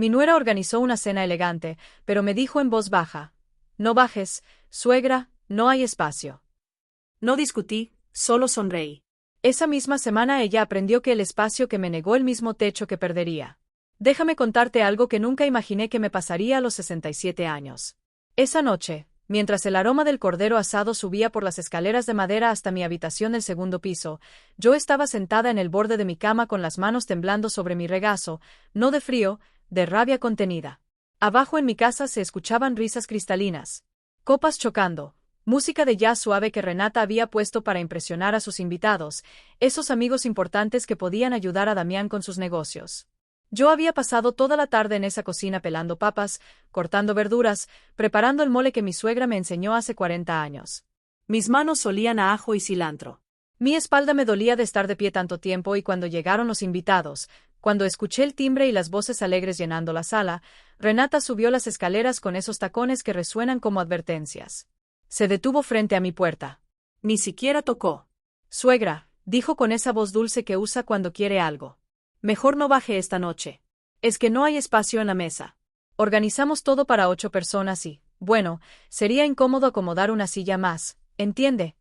Mi nuera organizó una cena elegante, pero me dijo en voz baja: «No bajes, suegra, no hay espacio». No discutí, solo sonreí. Esa misma semana ella aprendió que el espacio que me negó el mismo techo que perdería. Déjame contarte algo que nunca imaginé que me pasaría a los 67 años. Esa noche, mientras el aroma del cordero asado subía por las escaleras de madera hasta mi habitación del segundo piso, yo estaba sentada en el borde de mi cama con las manos temblando sobre mi regazo, no de frío, de rabia contenida. Abajo en mi casa se escuchaban risas cristalinas, copas chocando, música de jazz suave que Renata había puesto para impresionar a sus invitados, esos amigos importantes que podían ayudar a Damián con sus negocios. Yo había pasado toda la tarde en esa cocina pelando papas, cortando verduras, preparando el mole que mi suegra me enseñó hace 40 años. Mis manos olían a ajo y cilantro. Mi espalda me dolía de estar de pie tanto tiempo y cuando llegaron los invitados, cuando escuché el timbre y las voces alegres llenando la sala, Renata subió las escaleras con esos tacones que resuenan como advertencias. Se detuvo frente a mi puerta. Ni siquiera tocó. «Suegra», dijo con esa voz dulce que usa cuando quiere algo. «Mejor no baje esta noche. Es que no hay espacio en la mesa. Organizamos todo para 8 personas y, bueno, sería incómodo acomodar una silla más, ¿entiende?».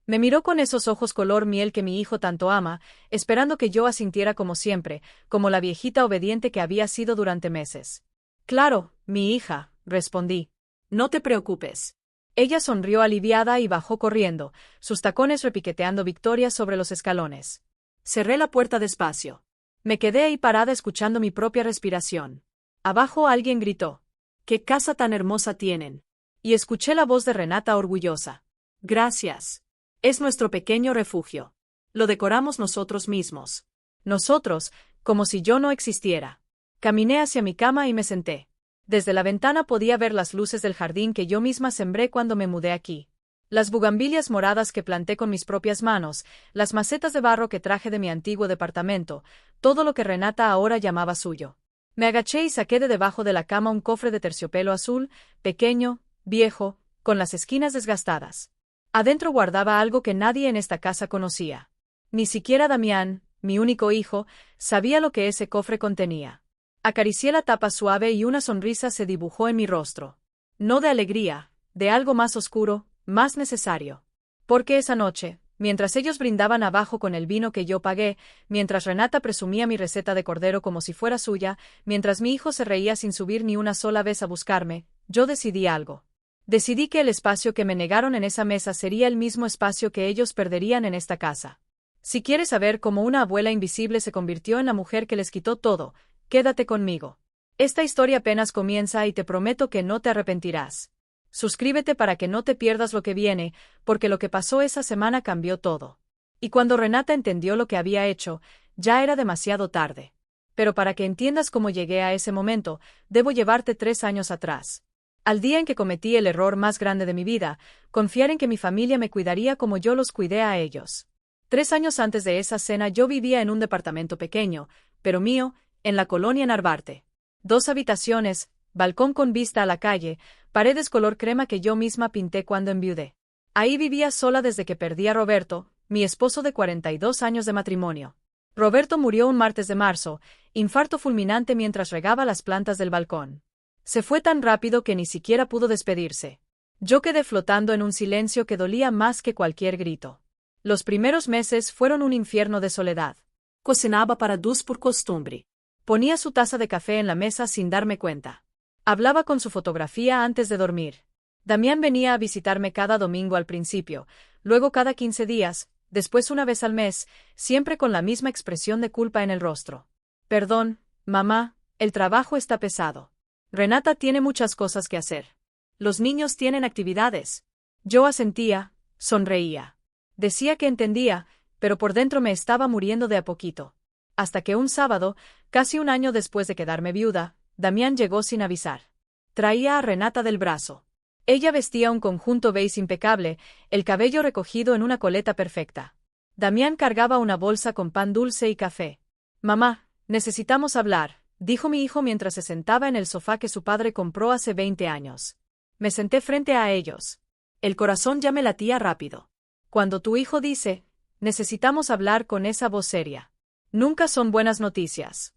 Me miró con esos ojos color miel que mi hijo tanto ama, esperando que yo asintiera como siempre, como la viejita obediente que había sido durante meses. «Claro, mi hija», respondí. «No te preocupes». Ella sonrió aliviada y bajó corriendo, sus tacones repiqueteando victorias sobre los escalones. Cerré la puerta despacio. Me quedé ahí parada escuchando mi propia respiración. Abajo alguien gritó: «¡Qué casa tan hermosa tienen!». Y escuché la voz de Renata orgullosa: «Gracias. Es nuestro pequeño refugio. Lo decoramos nosotros mismos». Nosotros, como si yo no existiera. Caminé hacia mi cama y me senté. Desde la ventana podía ver las luces del jardín que yo misma sembré cuando me mudé aquí. Las bugambilias moradas que planté con mis propias manos, las macetas de barro que traje de mi antiguo departamento, todo lo que Renata ahora llamaba suyo. Me agaché y saqué de debajo de la cama un cofre de terciopelo azul, pequeño, viejo, con las esquinas desgastadas. Adentro guardaba algo que nadie en esta casa conocía. Ni siquiera Damián, mi único hijo, sabía lo que ese cofre contenía. Acaricié la tapa suave y una sonrisa se dibujó en mi rostro. No de alegría, de algo más oscuro, más necesario. Porque esa noche, mientras ellos brindaban abajo con el vino que yo pagué, mientras Renata presumía mi receta de cordero como si fuera suya, mientras mi hijo se reía sin subir ni una sola vez a buscarme, yo decidí algo. Decidí que el espacio que me negaron en esa mesa sería el mismo espacio que ellos perderían en esta casa. Si quieres saber cómo una abuela invisible se convirtió en la mujer que les quitó todo, quédate conmigo. Esta historia apenas comienza y te prometo que no te arrepentirás. Suscríbete para que no te pierdas lo que viene, porque lo que pasó esa semana cambió todo. Y cuando Renata entendió lo que había hecho, ya era demasiado tarde. Pero para que entiendas cómo llegué a ese momento, debo llevarte 3 años atrás. Al día en que cometí el error más grande de mi vida, confiar en que mi familia me cuidaría como yo los cuidé a ellos. 3 años antes de esa cena yo vivía en un departamento pequeño, pero mío, en la colonia Narvarte. 2 habitaciones, balcón con vista a la calle, paredes color crema que yo misma pinté cuando enviudé. Ahí vivía sola desde que perdí a Roberto, mi esposo de 42 años de matrimonio. Roberto murió un martes de marzo, infarto fulminante mientras regaba las plantas del balcón. Se fue tan rápido que ni siquiera pudo despedirse. Yo quedé flotando en un silencio que dolía más que cualquier grito. Los primeros meses fueron un infierno de soledad. Cocinaba para 2 por costumbre. Ponía su taza de café en la mesa sin darme cuenta. Hablaba con su fotografía antes de dormir. Damián venía a visitarme cada domingo al principio, luego cada 15 días, después una vez al mes, siempre con la misma expresión de culpa en el rostro. «Perdón, mamá, el trabajo está pesado. Renata tiene muchas cosas que hacer. Los niños tienen actividades». Yo asentía, sonreía. Decía que entendía, pero por dentro me estaba muriendo de a poquito. Hasta que un sábado, casi un año después de quedarme viuda, Damián llegó sin avisar. Traía a Renata del brazo. Ella vestía un conjunto beige impecable, el cabello recogido en una coleta perfecta. Damián cargaba una bolsa con pan dulce y café. «Mamá, necesitamos hablar», dijo mi hijo mientras se sentaba en el sofá que su padre compró hace 20 años. Me senté frente a ellos. El corazón ya me latía rápido. Cuando tu hijo dice, «necesitamos hablar», con esa voz seria, nunca son buenas noticias.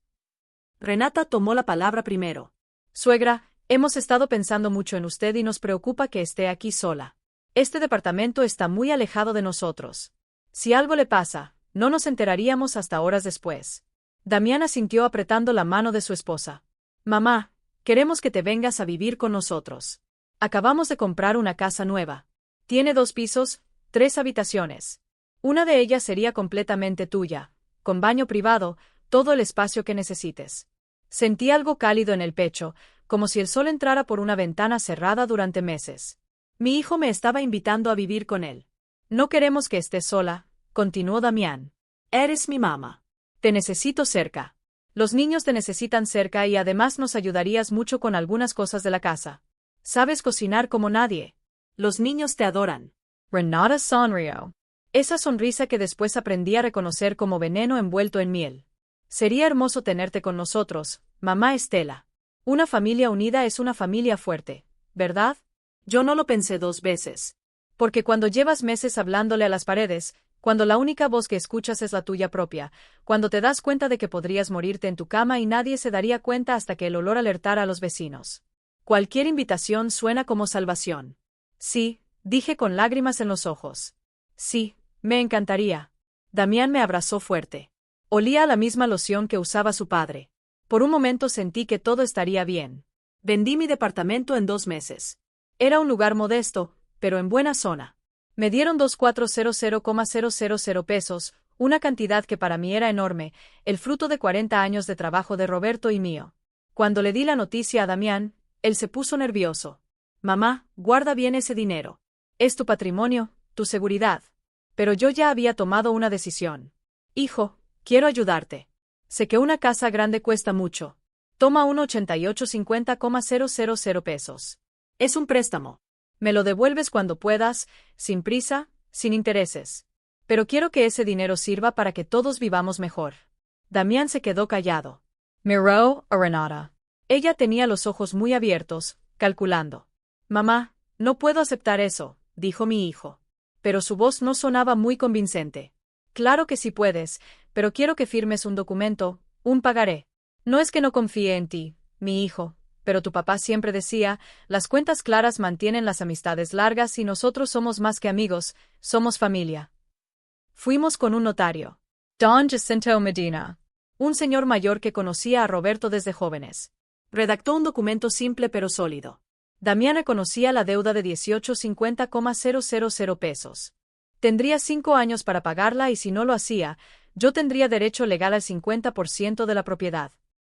Renata tomó la palabra primero. Suegra, hemos estado pensando mucho en usted y nos preocupa que esté aquí sola. Este departamento está muy alejado de nosotros. Si algo le pasa, no nos enteraríamos hasta horas después. Damián asintió apretando la mano de su esposa. Mamá, queremos que te vengas a vivir con nosotros. Acabamos de comprar una casa nueva. Tiene 2 pisos, 3 habitaciones. Una de ellas sería completamente tuya, con baño privado, todo el espacio que necesites. Sentí algo cálido en el pecho, como si el sol entrara por una ventana cerrada durante meses. Mi hijo me estaba invitando a vivir con él. No queremos que estés sola, continuó Damián. Eres mi mamá. Te necesito cerca. Los niños te necesitan cerca y además nos ayudarías mucho con algunas cosas de la casa. Sabes cocinar como nadie. Los niños te adoran. Renata sonrió. Esa sonrisa que después aprendí a reconocer como veneno envuelto en miel. Sería hermoso tenerte con nosotros, mamá Estela. Una familia unida es una familia fuerte, ¿verdad? Yo no lo pensé 2 veces. Porque cuando llevas meses hablándole a las paredes, cuando la única voz que escuchas es la tuya propia, cuando te das cuenta de que podrías morirte en tu cama y nadie se daría cuenta hasta que el olor alertara a los vecinos. Cualquier invitación suena como salvación. Sí, dije con lágrimas en los ojos. Sí, me encantaría. Damián me abrazó fuerte. Olía a la misma loción que usaba su padre. Por un momento sentí que todo estaría bien. Vendí mi departamento en 2 meses. Era un lugar modesto, pero en buena zona. Me dieron 2,400,000 pesos, una cantidad que para mí era enorme, el fruto de 40 años de trabajo de Roberto y mío. Cuando le di la noticia a Damián, él se puso nervioso. Mamá, guarda bien ese dinero. Es tu patrimonio, tu seguridad. Pero yo ya había tomado una decisión. Hijo, quiero ayudarte. Sé que una casa grande cuesta mucho. Toma 1,8850,000 pesos. Es un préstamo. Me lo devuelves cuando puedas, sin prisa, sin intereses. Pero quiero que ese dinero sirva para que todos vivamos mejor. Damián se quedó callado. Miró a Renata. Ella tenía los ojos muy abiertos, calculando. Mamá, no puedo aceptar eso, dijo mi hijo. Pero su voz no sonaba muy convincente. Claro que sí puedes, pero quiero que firmes un documento, un pagaré. No es que no confíe en ti, mi hijo, pero tu papá siempre decía, las cuentas claras mantienen las amistades largas y nosotros somos más que amigos, somos familia. Fuimos con un notario. Don Jacinto Medina. Un señor mayor que conocía a Roberto desde jóvenes. Redactó un documento simple pero sólido. Damián reconocía la deuda de 1850,000 pesos. Tendría 5 años para pagarla y si no lo hacía, yo tendría derecho legal al 50% de la propiedad.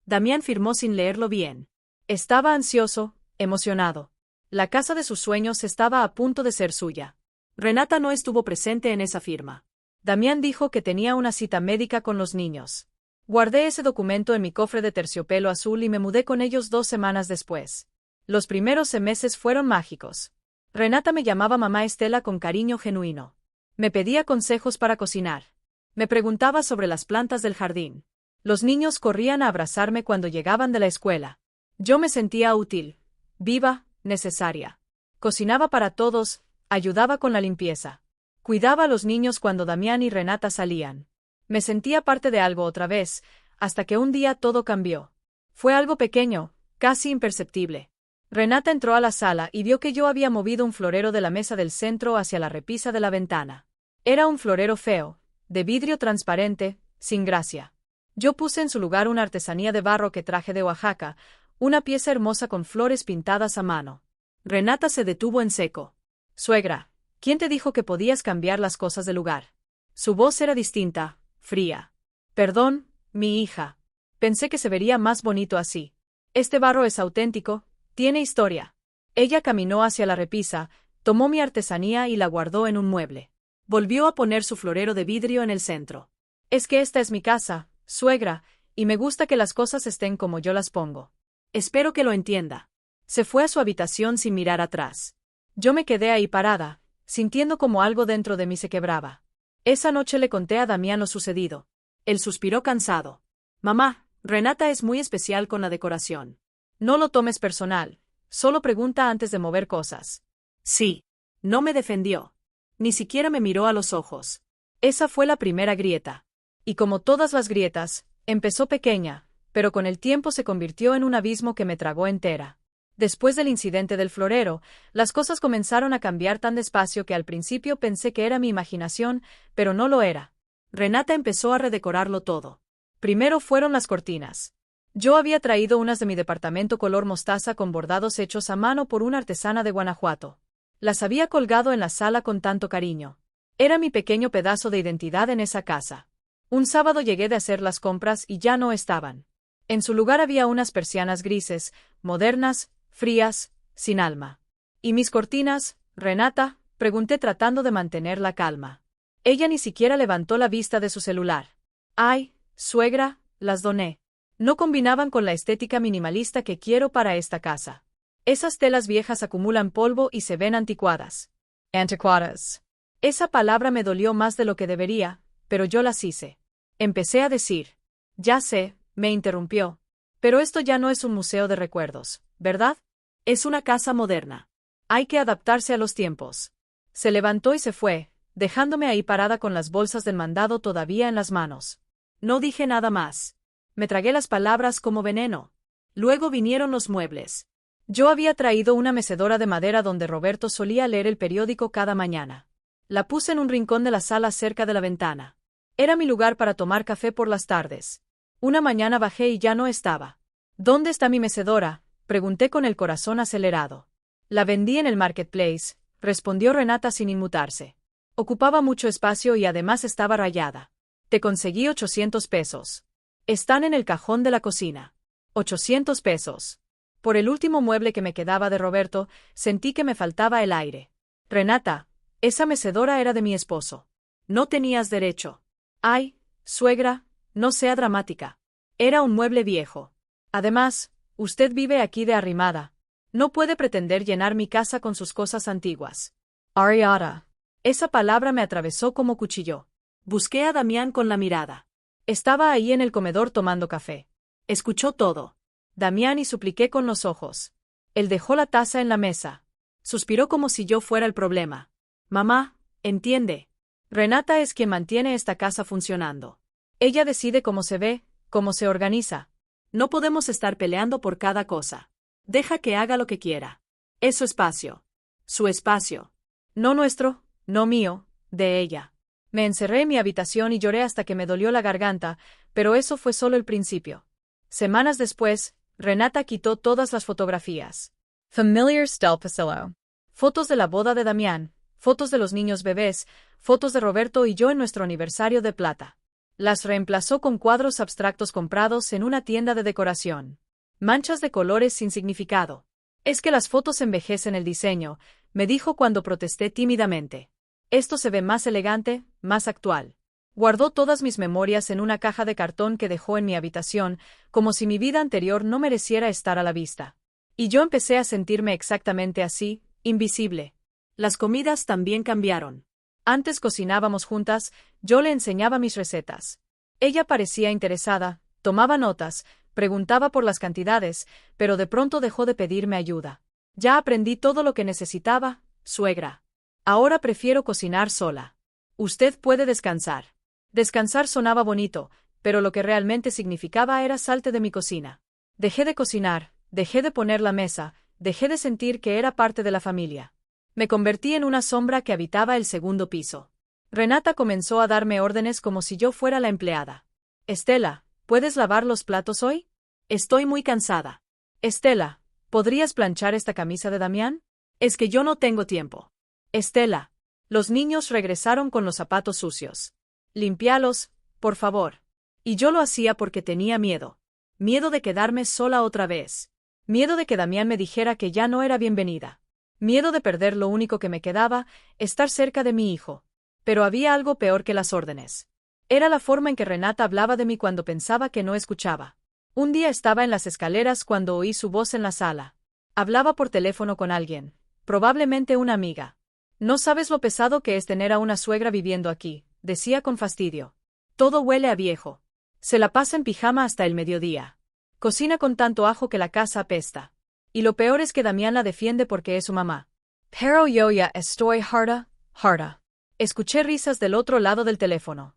Damián firmó sin leerlo bien. Estaba ansioso, emocionado. La casa de sus sueños estaba a punto de ser suya. Renata no estuvo presente en esa firma. Damián dijo que tenía una cita médica con los niños. Guardé ese documento en mi cofre de terciopelo azul y me mudé con ellos 2 semanas después. Los primeros meses fueron mágicos. Renata me llamaba mamá Estela con cariño genuino. Me pedía consejos para cocinar. Me preguntaba sobre las plantas del jardín. Los niños corrían a abrazarme cuando llegaban de la escuela. Yo me sentía útil, viva, necesaria. Cocinaba para todos, ayudaba con la limpieza. Cuidaba a los niños cuando Damián y Renata salían. Me sentía parte de algo otra vez, hasta que un día todo cambió. Fue algo pequeño, casi imperceptible. Renata entró a la sala y vio que yo había movido un florero de la mesa del centro hacia la repisa de la ventana. Era un florero feo, de vidrio transparente, sin gracia. Yo puse en su lugar una artesanía de barro que traje de Oaxaca, una pieza hermosa con flores pintadas a mano. Renata se detuvo en seco. Suegra, ¿quién te dijo que podías cambiar las cosas de lugar? Su voz era distinta, fría. Perdón, mi hija. Pensé que se vería más bonito así. Este barro es auténtico, tiene historia. Ella caminó hacia la repisa, tomó mi artesanía y la guardó en un mueble. Volvió a poner su florero de vidrio en el centro. Es que esta es mi casa, suegra, y me gusta que las cosas estén como yo las pongo. Espero que lo entienda. Se fue a su habitación sin mirar atrás. Yo me quedé ahí parada, sintiendo como algo dentro de mí se quebraba. Esa noche le conté a Damián lo sucedido. Él suspiró cansado. Mamá, Renata es muy especial con la decoración. No lo tomes personal, solo pregunta antes de mover cosas. Sí. No me defendió. Ni siquiera me miró a los ojos. Esa fue la primera grieta. Y como todas las grietas, empezó pequeña, pero con el tiempo se convirtió en un abismo que me tragó entera. Después del incidente del florero, las cosas comenzaron a cambiar tan despacio que al principio pensé que era mi imaginación, pero no lo era. Renata empezó a redecorarlo todo. Primero fueron las cortinas. Yo había traído unas de mi departamento color mostaza con bordados hechos a mano por una artesana de Guanajuato. Las había colgado en la sala con tanto cariño. Era mi pequeño pedazo de identidad en esa casa. Un sábado llegué de hacer las compras y ya no estaban. En su lugar había unas persianas grises, modernas, frías, sin alma. ¿Y mis cortinas, Renata?, pregunté tratando de mantener la calma. Ella ni siquiera levantó la vista de su celular. Ay, suegra, las doné. No combinaban con la estética minimalista que quiero para esta casa. Esas telas viejas acumulan polvo y se ven anticuadas. Anticuadas. Esa palabra me dolió más de lo que debería, pero yo las hice. Empecé a decir. Ya sé, me interrumpió. Pero esto ya no es un museo de recuerdos, ¿verdad? Es una casa moderna. Hay que adaptarse a los tiempos. Se levantó y se fue, dejándome ahí parada con las bolsas del mandado todavía en las manos. No dije nada más. Me tragué las palabras como veneno. Luego vinieron los muebles. Yo había traído una mecedora de madera donde Roberto solía leer el periódico cada mañana. La puse en un rincón de la sala cerca de la ventana. Era mi lugar para tomar café por las tardes. Una mañana bajé y ya no estaba. ¿Dónde está mi mecedora?, pregunté con el corazón acelerado. La vendí en el marketplace, respondió Renata sin inmutarse. Ocupaba mucho espacio y además estaba rayada. Te conseguí 800 pesos. Están en el cajón de la cocina. 800 pesos. Por el último mueble que me quedaba de Roberto, sentí que me faltaba el aire. Renata, esa mecedora era de mi esposo. No tenías derecho. Ay, suegra, no sea dramática. Era un mueble viejo. Además, usted vive aquí de arrimada. No puede pretender llenar mi casa con sus cosas antiguas. Ariada. Esa palabra me atravesó como cuchillo. Busqué a Damián con la mirada. Estaba ahí en el comedor tomando café. Escuchó todo. Damián, y supliqué con los ojos. Él dejó la taza en la mesa. Suspiró como si yo fuera el problema. Mamá, entiende. Renata es quien mantiene esta casa funcionando. Ella decide cómo se ve, cómo se organiza. No podemos estar peleando por cada cosa. Deja que haga lo que quiera. Es su espacio. Su espacio. No nuestro, no mío, de ella. Me encerré en mi habitación y lloré hasta que me dolió la garganta, pero eso fue solo el principio. Semanas después, Renata quitó todas las fotografías. Familiars del pasado. Fotos de la boda de Damián, fotos de los niños bebés, fotos de Roberto y yo en nuestro aniversario de plata. Las reemplazó con cuadros abstractos comprados en una tienda de decoración. Manchas de colores sin significado. Es que las fotos envejecen el diseño, me dijo cuando protesté tímidamente. Esto se ve más elegante, más actual. Guardó todas mis memorias en una caja de cartón que dejó en mi habitación, como si mi vida anterior no mereciera estar a la vista. Y yo empecé a sentirme exactamente así, invisible. Las comidas también cambiaron. Antes cocinábamos juntas, yo le enseñaba mis recetas. Ella parecía interesada, tomaba notas, preguntaba por las cantidades, pero de pronto dejó de pedirme ayuda. Ya aprendí todo lo que necesitaba, suegra. Ahora prefiero cocinar sola. Usted puede descansar. Descansar sonaba bonito, pero lo que realmente significaba era salte de mi cocina. Dejé de cocinar, dejé de poner la mesa, dejé de sentir que era parte de la familia. Me convertí en una sombra que habitaba el segundo piso. Renata comenzó a darme órdenes como si yo fuera la empleada. Estela, ¿puedes lavar los platos hoy? Estoy muy cansada. Estela, ¿podrías planchar esta camisa de Damián? Es que yo no tengo tiempo. Estela. Los niños regresaron con los zapatos sucios. Límpialos, por favor. Y yo lo hacía porque tenía miedo. Miedo de quedarme sola otra vez. Miedo de que Damián me dijera que ya no era bienvenida. Miedo de perder lo único que me quedaba, estar cerca de mi hijo. Pero había algo peor que las órdenes. Era la forma en que Renata hablaba de mí cuando pensaba que no escuchaba. Un día estaba en las escaleras cuando oí su voz en la sala. Hablaba por teléfono con alguien, probablemente una amiga. No sabes lo pesado que es tener a una suegra viviendo aquí, decía con fastidio. Todo huele a viejo. Se la pasa en pijama hasta el mediodía. Cocina con tanto ajo que la casa apesta. Y lo peor es que Damián la defiende porque es su mamá. Pero yo ya estoy harta, harta. Escuché risas del otro lado del teléfono.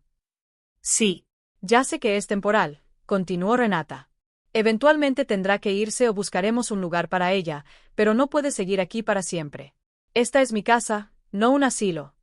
Sí. Ya sé que es temporal, continuó Renata. Eventualmente tendrá que irse o buscaremos un lugar para ella, pero no puede seguir aquí para siempre. Esta es mi casa, no un asilo.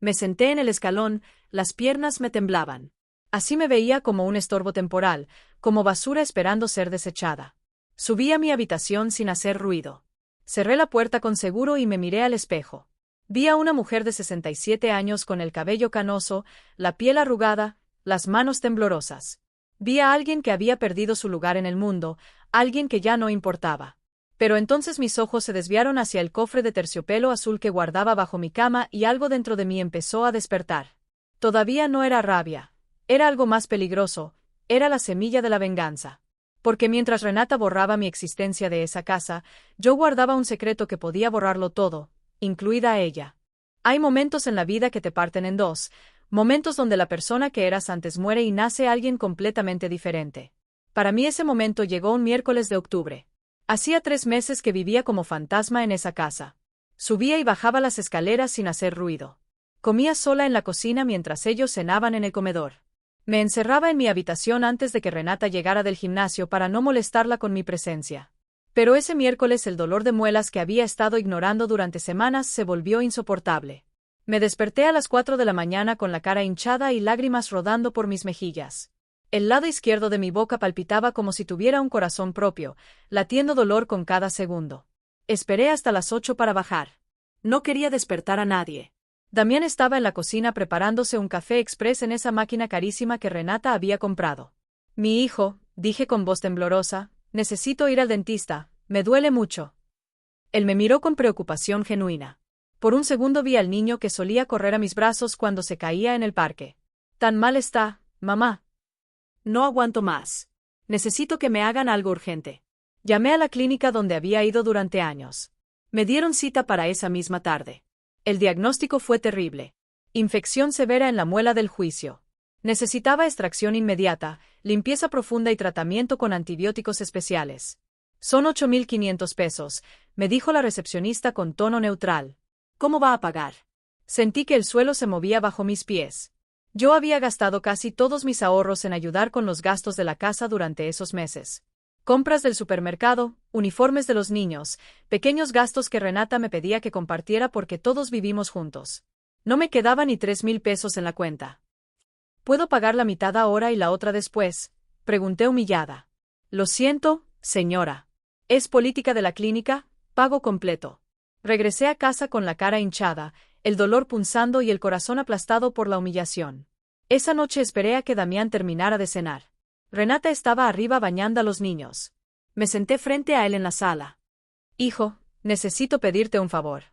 Me senté en el escalón, las piernas me temblaban. Así me veía como un estorbo temporal, como basura esperando ser desechada. Subí a mi habitación sin hacer ruido. Cerré la puerta con seguro y me miré al espejo. Vi a una mujer de 67 años con el cabello canoso, la piel arrugada, las manos temblorosas. Vi a alguien que había perdido su lugar en el mundo, alguien que ya no importaba. Pero entonces mis ojos se desviaron hacia el cofre de terciopelo azul que guardaba bajo mi cama y algo dentro de mí empezó a despertar. Todavía no era rabia. Era algo más peligroso, era la semilla de la venganza. Porque mientras Renata borraba mi existencia de esa casa, yo guardaba un secreto que podía borrarlo todo, incluida a ella. Hay momentos en la vida que te parten en dos, momentos donde la persona que eras antes muere y nace alguien completamente diferente. Para mí ese momento llegó un miércoles de octubre. Hacía 3 meses que vivía como fantasma en esa casa. Subía y bajaba las escaleras sin hacer ruido. Comía sola en la cocina mientras ellos cenaban en el comedor. Me encerraba en mi habitación antes de que Renata llegara del gimnasio para no molestarla con mi presencia. Pero ese miércoles el dolor de muelas que había estado ignorando durante semanas se volvió insoportable. Me desperté a las 4 de la mañana con la cara hinchada y lágrimas rodando por mis mejillas. El lado izquierdo de mi boca palpitaba como si tuviera un corazón propio, latiendo dolor con cada segundo. Esperé hasta las 8 para bajar. No quería despertar a nadie. Damián estaba en la cocina preparándose un café express en esa máquina carísima que Renata había comprado. Mi hijo, dije con voz temblorosa, necesito ir al dentista, me duele mucho. Él me miró con preocupación genuina. Por un segundo vi al niño que solía correr a mis brazos cuando se caía en el parque. ¿Tan mal está, mamá? No aguanto más. Necesito que me hagan algo urgente. Llamé a la clínica donde había ido durante años. Me dieron cita para esa misma tarde. El diagnóstico fue terrible. Infección severa en la muela del juicio. Necesitaba extracción inmediata, limpieza profunda y tratamiento con antibióticos especiales. Son 8.500 pesos, me dijo la recepcionista con tono neutral. ¿Cómo va a pagar? Sentí que el suelo se movía bajo mis pies. Yo había gastado casi todos mis ahorros en ayudar con los gastos de la casa durante esos meses. Compras del supermercado, uniformes de los niños, pequeños gastos que Renata me pedía que compartiera porque todos vivimos juntos. No me quedaba ni 3.000 pesos en la cuenta. ¿Puedo pagar la mitad ahora y la otra después?, pregunté humillada. Lo siento, señora. Es política de la clínica, pago completo. Regresé a casa con la cara hinchada, el dolor punzando y el corazón aplastado por la humillación. Esa noche esperé a que Damián terminara de cenar. Renata estaba arriba bañando a los niños. Me senté frente a él en la sala. Hijo, necesito pedirte un favor.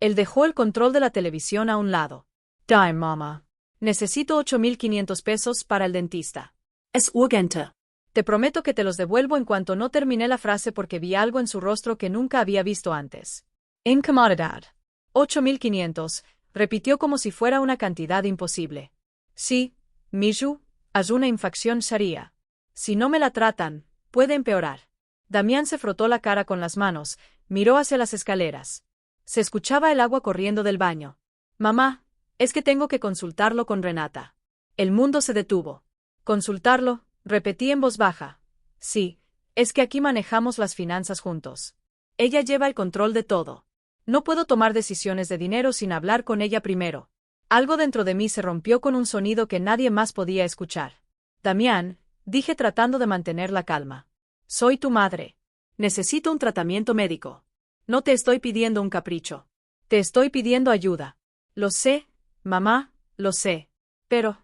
Él dejó el control de la televisión a un lado. Dime, mamá. Necesito 8.500 pesos para el dentista. Es urgente. Te prometo que te los devuelvo en cuanto no terminé la frase porque vi algo en su rostro que nunca había visto antes. Incomodidad. 8.500, repitió como si fuera una cantidad imposible. Sí, Miju, es una infección sharia. Si no me la tratan, puede empeorar. Damián se frotó la cara con las manos, miró hacia las escaleras. Se escuchaba el agua corriendo del baño. Mamá, es que tengo que consultarlo con Renata. El mundo se detuvo. ¿Consultarlo?, repetí en voz baja. Sí, es que aquí manejamos las finanzas juntos. Ella lleva el control de todo. No puedo tomar decisiones de dinero sin hablar con ella primero. Algo dentro de mí se rompió con un sonido que nadie más podía escuchar. Damián, dije tratando de mantener la calma. Soy tu madre. Necesito un tratamiento médico. No te estoy pidiendo un capricho. Te estoy pidiendo ayuda. Lo sé, mamá, lo sé. ¿Pero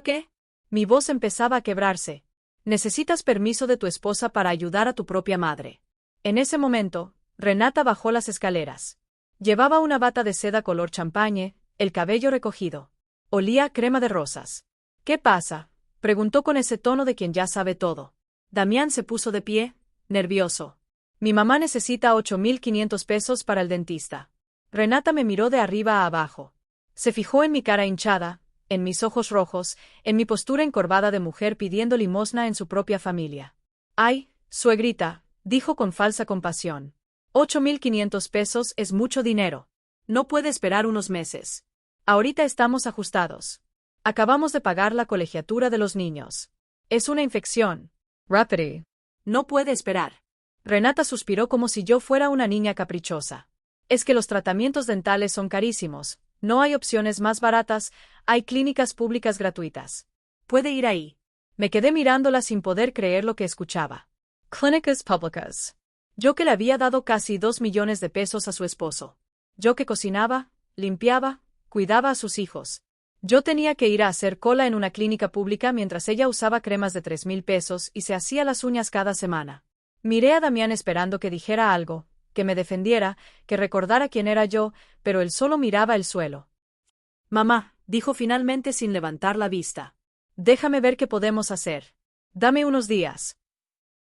qué? Mi voz empezaba a quebrarse. Necesitas permiso de tu esposa para ayudar a tu propia madre. En ese momento, Renata bajó las escaleras. Llevaba una bata de seda color champagne, el cabello recogido. Olía a crema de rosas. ¿Qué pasa?, preguntó con ese tono de quien ya sabe todo. Damián se puso de pie, nervioso. Mi mamá necesita 8.500 pesos para el dentista. Renata me miró de arriba a abajo. Se fijó en mi cara hinchada, en mis ojos rojos, en mi postura encorvada de mujer pidiendo limosna en su propia familia. Ay, suegrita, dijo con falsa compasión. 8.500 pesos es mucho dinero. No puede esperar unos meses. Ahorita estamos ajustados. Acabamos de pagar la colegiatura de los niños. Es una infección. Rapidi. No puede esperar. Renata suspiró como si yo fuera una niña caprichosa. Es que los tratamientos dentales son carísimos. No hay opciones más baratas, hay clínicas públicas gratuitas. Puede ir ahí. Me quedé mirándola sin poder creer lo que escuchaba. Clínicas públicas. Yo que le había dado casi 2 millones de pesos a su esposo. Yo que cocinaba, limpiaba, cuidaba a sus hijos. Yo tenía que ir a hacer cola en una clínica pública mientras ella usaba cremas de 3,000 pesos y se hacía las uñas cada semana. Miré a Damián esperando que dijera algo, que me defendiera, que recordara quién era yo, pero él solo miraba el suelo. Mamá, dijo finalmente sin levantar la vista. Déjame ver qué podemos hacer. Dame unos días.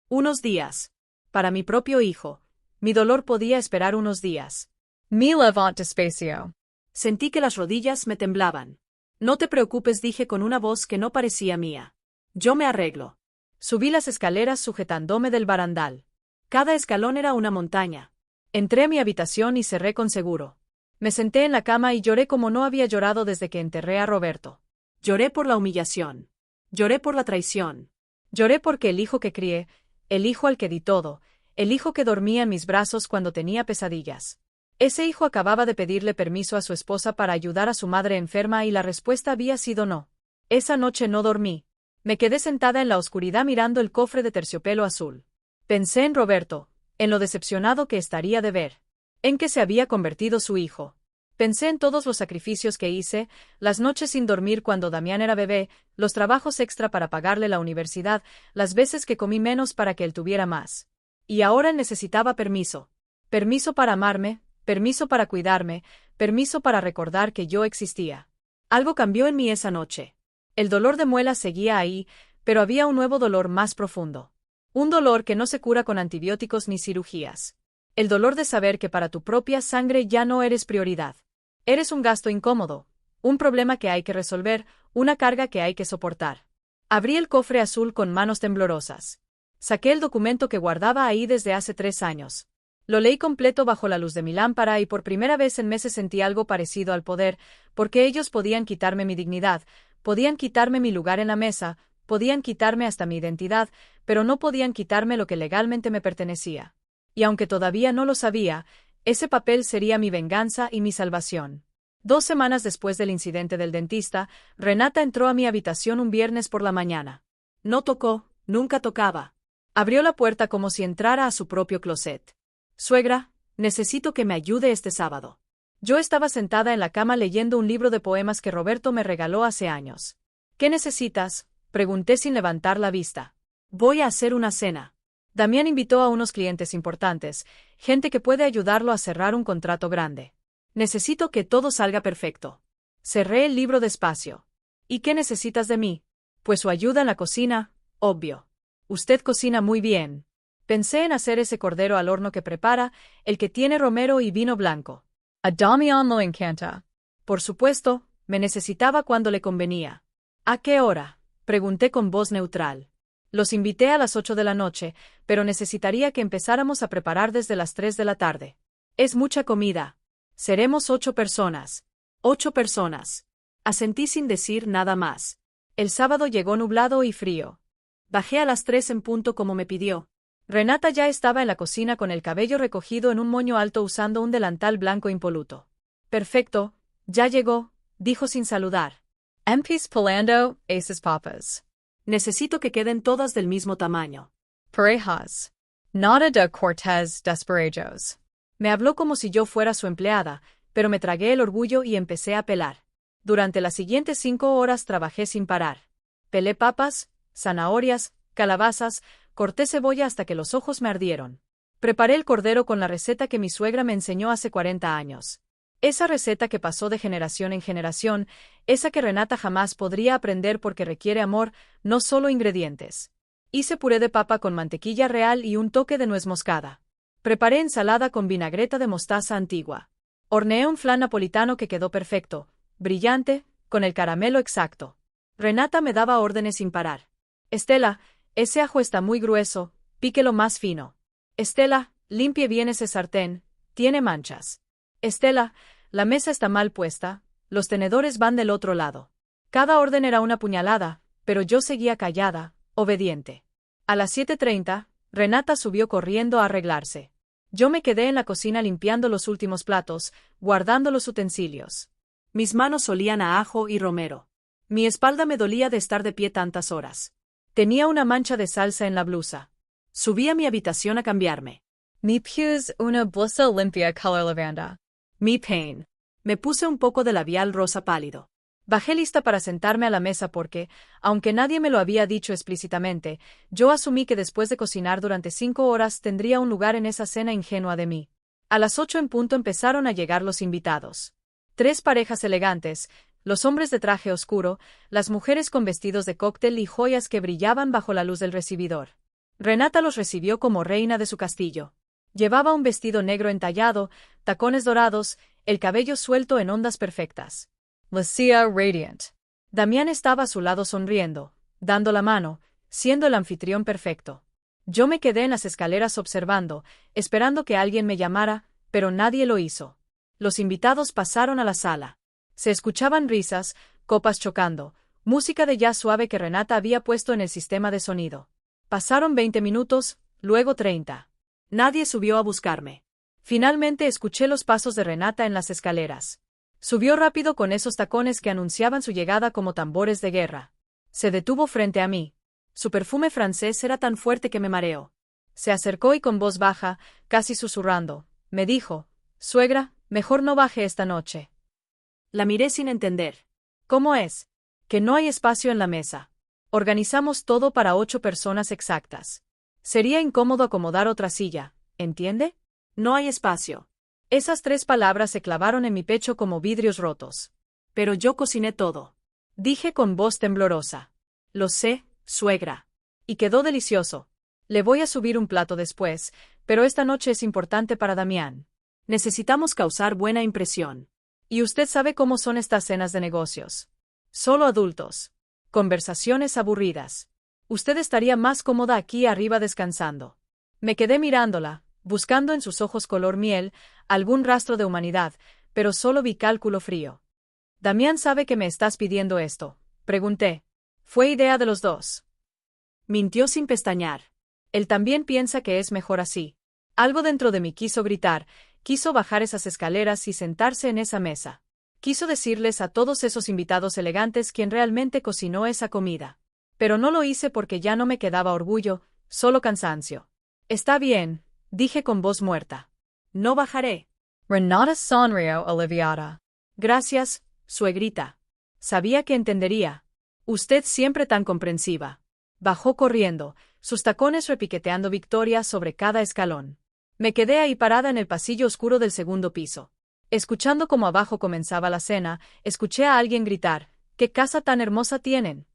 Unos días. Para mi propio hijo. Mi dolor podía esperar unos días. Me levant despacio. Sentí que las rodillas me temblaban. No te preocupes, dije con una voz que no parecía mía. Yo me arreglo. Subí las escaleras sujetándome del barandal. Cada escalón era una montaña. Entré a mi habitación y cerré con seguro. Me senté en la cama y lloré como no había llorado desde que enterré a Roberto. Lloré por la humillación. Lloré por la traición. Lloré porque el hijo que crié, el hijo al que di todo, el hijo que dormía en mis brazos cuando tenía pesadillas. Ese hijo acababa de pedirle permiso a su esposa para ayudar a su madre enferma y la respuesta había sido no. Esa noche no dormí. Me quedé sentada en la oscuridad mirando el cofre de terciopelo azul. Pensé en Roberto, en lo decepcionado que estaría de ver, en que se había convertido su hijo. Pensé en todos los sacrificios que hice, las noches sin dormir cuando Damián era bebé, los trabajos extra para pagarle la universidad, las veces que comí menos para que él tuviera más. Y ahora necesitaba permiso. Permiso para amarme, permiso para cuidarme, permiso para recordar que yo existía. Algo cambió en mí esa noche. El dolor de muela seguía ahí, pero había un nuevo dolor más profundo. Un dolor que no se cura con antibióticos ni cirugías. El dolor de saber que para tu propia sangre ya no eres prioridad. Eres un gasto incómodo, un problema que hay que resolver, una carga que hay que soportar. Abrí el cofre azul con manos temblorosas. Saqué el documento que guardaba ahí desde hace 3 años. Lo leí completo bajo la luz de mi lámpara y por primera vez en meses sentí algo parecido al poder, porque ellos podían quitarme mi dignidad, podían quitarme mi lugar en la mesa, podían quitarme hasta mi identidad, pero no podían quitarme lo que legalmente me pertenecía. Y aunque todavía no lo sabía, ese papel sería mi venganza y mi salvación. 2 semanas después del incidente del dentista, Renata entró a mi habitación un viernes por la mañana. No tocó, nunca tocaba. Abrió la puerta como si entrara a su propio closet. Suegra, necesito que me ayude este sábado. Yo estaba sentada en la cama leyendo un libro de poemas que Roberto me regaló hace años. ¿Qué necesitas?, pregunté sin levantar la vista. Voy a hacer una cena. Damián invitó a unos clientes importantes, gente que puede ayudarlo a cerrar un contrato grande. Necesito que todo salga perfecto. Cerré el libro despacio. ¿Y qué necesitas de mí? Pues su ayuda en la cocina, obvio. Usted cocina muy bien. Pensé en hacer ese cordero al horno que prepara, el que tiene romero y vino blanco. A Damián lo encanta. Por supuesto, me necesitaba cuando le convenía. ¿A qué hora?, pregunté con voz neutral. Los invité a las 8 de la noche, pero necesitaría que empezáramos a preparar desde las 3 de la tarde. Es mucha comida. Seremos 8 personas. 8 personas. Asentí sin decir nada más. El sábado llegó nublado y frío. Bajé a las 3 en punto como me pidió. Renata ya estaba en la cocina con el cabello recogido en un moño alto usando un delantal blanco impoluto. Perfecto, ya llegó, dijo sin saludar. Empis pelando esas papas. Necesito que queden todas del mismo tamaño. Parejas. Nada de cortes desperejos. Me habló como si yo fuera su empleada, pero me tragué el orgullo y empecé a pelar. Durante las siguientes 5 horas trabajé sin parar. Pelé papas, zanahorias, calabazas, corté cebolla hasta que los ojos me ardieron. Preparé el cordero con la receta que mi suegra me enseñó hace 40 años. Esa receta que pasó de generación en generación, esa que Renata jamás podría aprender porque requiere amor, no solo ingredientes. Hice puré de papa con mantequilla real y un toque de nuez moscada. Preparé ensalada con vinagreta de mostaza antigua. Horneé un flan napolitano que quedó perfecto, brillante, con el caramelo exacto. Renata me daba órdenes sin parar. Estela, ese ajo está muy grueso, píquelo más fino. Estela, limpie bien ese sartén, tiene manchas. Estela, la mesa está mal puesta, los tenedores van del otro lado. Cada orden era una puñalada, pero yo seguía callada, obediente. A las 7:30, Renata subió corriendo a arreglarse. Yo me quedé en la cocina limpiando los últimos platos, guardando los utensilios. Mis manos olían a ajo y romero. Mi espalda me dolía de estar de pie tantas horas. Tenía una mancha de salsa en la blusa. Subí a mi habitación a cambiarme. Mi pies una blusa limpia color lavanda. Mi pain. Me puse un poco de labial rosa pálido. Bajé lista para sentarme a la mesa porque, aunque nadie me lo había dicho explícitamente, yo asumí que después de cocinar durante 5 horas tendría un lugar en esa cena ingenua de mí. A las 8 en punto empezaron a llegar los invitados. 3 parejas elegantes, los hombres de traje oscuro, las mujeres con vestidos de cóctel y joyas que brillaban bajo la luz del recibidor. Renata los recibió como reina de su castillo. Llevaba un vestido negro entallado, tacones dorados, el cabello suelto en ondas perfectas. Lucía radiant. Damián estaba a su lado sonriendo, dando la mano, siendo el anfitrión perfecto. Yo me quedé en las escaleras observando, esperando que alguien me llamara, pero nadie lo hizo. Los invitados pasaron a la sala. Se escuchaban risas, copas chocando, música de jazz suave que Renata había puesto en el sistema de sonido. Pasaron 20 minutos, luego 30. Nadie subió a buscarme. Finalmente escuché los pasos de Renata en las escaleras. Subió rápido con esos tacones que anunciaban su llegada como tambores de guerra. Se detuvo frente a mí. Su perfume francés era tan fuerte que me mareó. Se acercó y con voz baja, casi susurrando, me dijo, «Suegra, mejor no baje esta noche». La miré sin entender. «¿Cómo es? Que no hay espacio en la mesa. Organizamos todo para 8 personas exactas. Sería incómodo acomodar otra silla, ¿entiende? No hay espacio». Esas 3 palabras se clavaron en mi pecho como vidrios rotos. Pero yo cociné todo. Dije con voz temblorosa. Lo sé, suegra. Y quedó delicioso. Le voy a subir un plato después, pero esta noche es importante para Damián. Necesitamos causar buena impresión. Y usted sabe cómo son estas cenas de negocios. Solo adultos. Conversaciones aburridas. Usted estaría más cómoda aquí arriba descansando. Me quedé mirándola, buscando en sus ojos color miel, algún rastro de humanidad, pero solo vi cálculo frío. «¿Damián sabe que me estás pidiendo esto?», pregunté. «¿Fue idea de los dos?». Mintió sin pestañear. Él también piensa que es mejor así. Algo dentro de mí quiso gritar, quiso bajar esas escaleras y sentarse en esa mesa. Quiso decirles a todos esos invitados elegantes quién realmente cocinó esa comida. Pero no lo hice porque ya no me quedaba orgullo, solo cansancio. «Está bien», dije con voz muerta. «No bajaré». Renata sonrió aliviada. «Gracias, suegrita. Sabía que entendería. Usted siempre tan comprensiva». Bajó corriendo, sus tacones repiqueteando victoria sobre cada escalón. Me quedé ahí parada en el pasillo oscuro del segundo piso. Escuchando cómo abajo comenzaba la cena, escuché a alguien gritar, «¿Qué casa tan hermosa tienen?».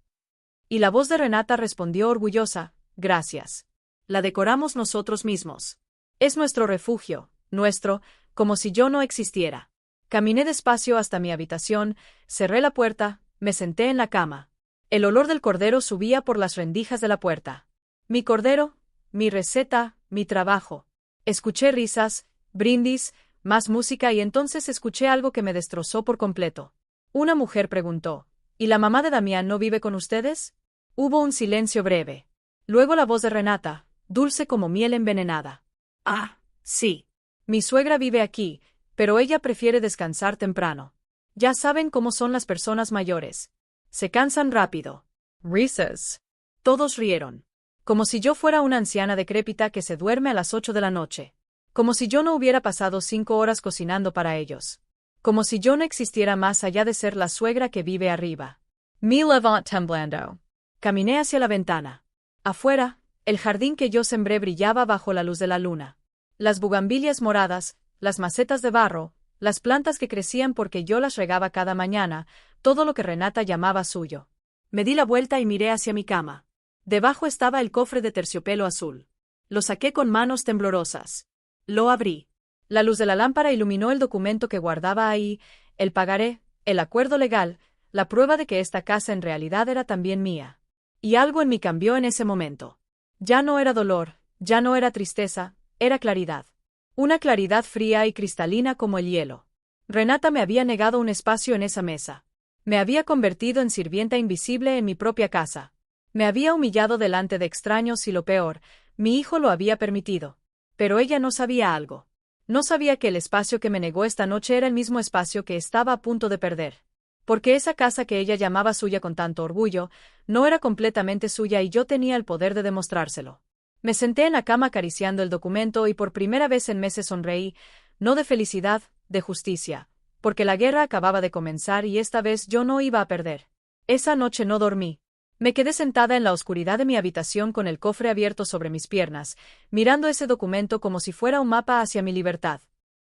Y la voz de Renata respondió orgullosa, «Gracias. La decoramos nosotros mismos. Es nuestro refugio, nuestro, como si yo no existiera». Caminé despacio hasta mi habitación, cerré la puerta, me senté en la cama. El olor del cordero subía por las rendijas de la puerta. Mi cordero, mi receta, mi trabajo. Escuché risas, brindis, más música y entonces escuché algo que me destrozó por completo. Una mujer preguntó, «¿Y la mamá de Damián no vive con ustedes?». Hubo un silencio breve. Luego la voz de Renata, dulce como miel envenenada. «Ah, sí. Mi suegra vive aquí, pero ella prefiere descansar temprano. Ya saben cómo son las personas mayores. Se cansan rápido». Risas. Todos rieron. Como si yo fuera una anciana decrépita que se duerme a las 8 de la noche. Como si yo no hubiera pasado 5 horas cocinando para ellos. Como si yo no existiera más allá de ser la suegra que vive arriba. Me levanté temblando. Caminé hacia la ventana. Afuera, el jardín que yo sembré brillaba bajo la luz de la luna. Las bugambilias moradas, las macetas de barro, las plantas que crecían porque yo las regaba cada mañana, todo lo que Renata llamaba suyo. Me di la vuelta y miré hacia mi cama. Debajo estaba el cofre de terciopelo azul. Lo saqué con manos temblorosas. Lo abrí. La luz de la lámpara iluminó el documento que guardaba ahí, el pagaré, el acuerdo legal, la prueba de que esta casa en realidad era también mía. Y algo en mí cambió en ese momento. Ya no era dolor, ya no era tristeza, era claridad. Una claridad fría y cristalina como el hielo. Renata me había negado un espacio en esa mesa. Me había convertido en sirvienta invisible en mi propia casa. Me había humillado delante de extraños y lo peor, mi hijo lo había permitido. Pero ella no sabía algo. No sabía que el espacio que me negó esta noche era el mismo espacio que estaba a punto de perder. Porque esa casa que ella llamaba suya con tanto orgullo, no era completamente suya y yo tenía el poder de demostrárselo. Me senté en la cama acariciando el documento y por primera vez en meses sonreí, no de felicidad, de justicia, porque la guerra acababa de comenzar y esta vez yo no iba a perder. Esa noche no dormí. Me quedé sentada en la oscuridad de mi habitación con el cofre abierto sobre mis piernas, mirando ese documento como si fuera un mapa hacia mi libertad.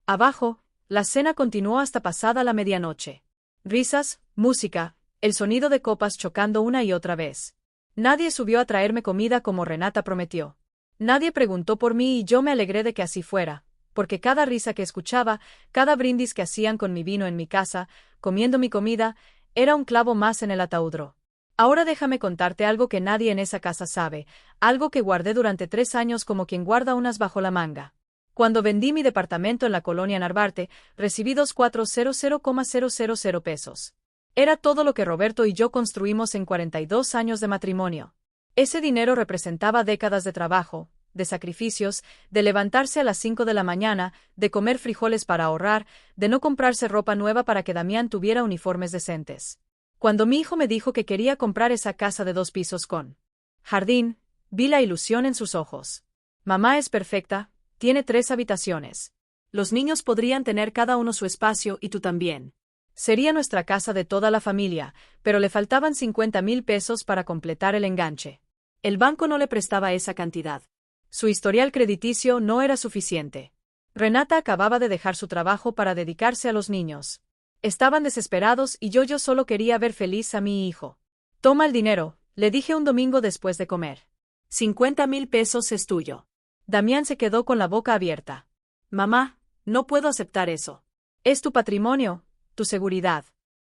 Abajo, la cena continuó hasta pasada la medianoche. Risas, música, el sonido de copas chocando una y otra vez. Nadie subió a traerme comida como Renata prometió. Nadie preguntó por mí y yo me alegré de que así fuera, porque cada risa que escuchaba, cada brindis que hacían con mi vino en mi casa, comiendo mi comida, era un clavo más en el ataúd. Ahora déjame contarte algo que nadie en esa casa sabe, algo que guardé durante 3 años como quien guarda unas bajo la manga. Cuando vendí mi departamento en la colonia Narvarte, recibí 2400,000 pesos. Era todo lo que Roberto y yo construimos en 42 años de matrimonio. Ese dinero representaba décadas de trabajo, de sacrificios, de levantarse a las 5 de la mañana, de comer frijoles para ahorrar, de no comprarse ropa nueva para que Damián tuviera uniformes decentes. Cuando mi hijo me dijo que quería comprar esa casa de 2 pisos con jardín, vi la ilusión en sus ojos. Mamá es perfecta, tiene 3 habitaciones. Los niños podrían tener cada uno su espacio y tú también. Sería nuestra casa de toda la familia, pero le faltaban 50,000 pesos para completar el enganche. El banco no le prestaba esa cantidad. Su historial crediticio no era suficiente. Renata acababa de dejar su trabajo para dedicarse a los niños. Estaban desesperados y yo solo quería ver feliz a mi hijo. Toma el dinero, le dije un domingo después de comer. 50,000 pesos es tuyo. Damián se quedó con la boca abierta. Mamá, no puedo aceptar eso. Es tu patrimonio, tu seguridad.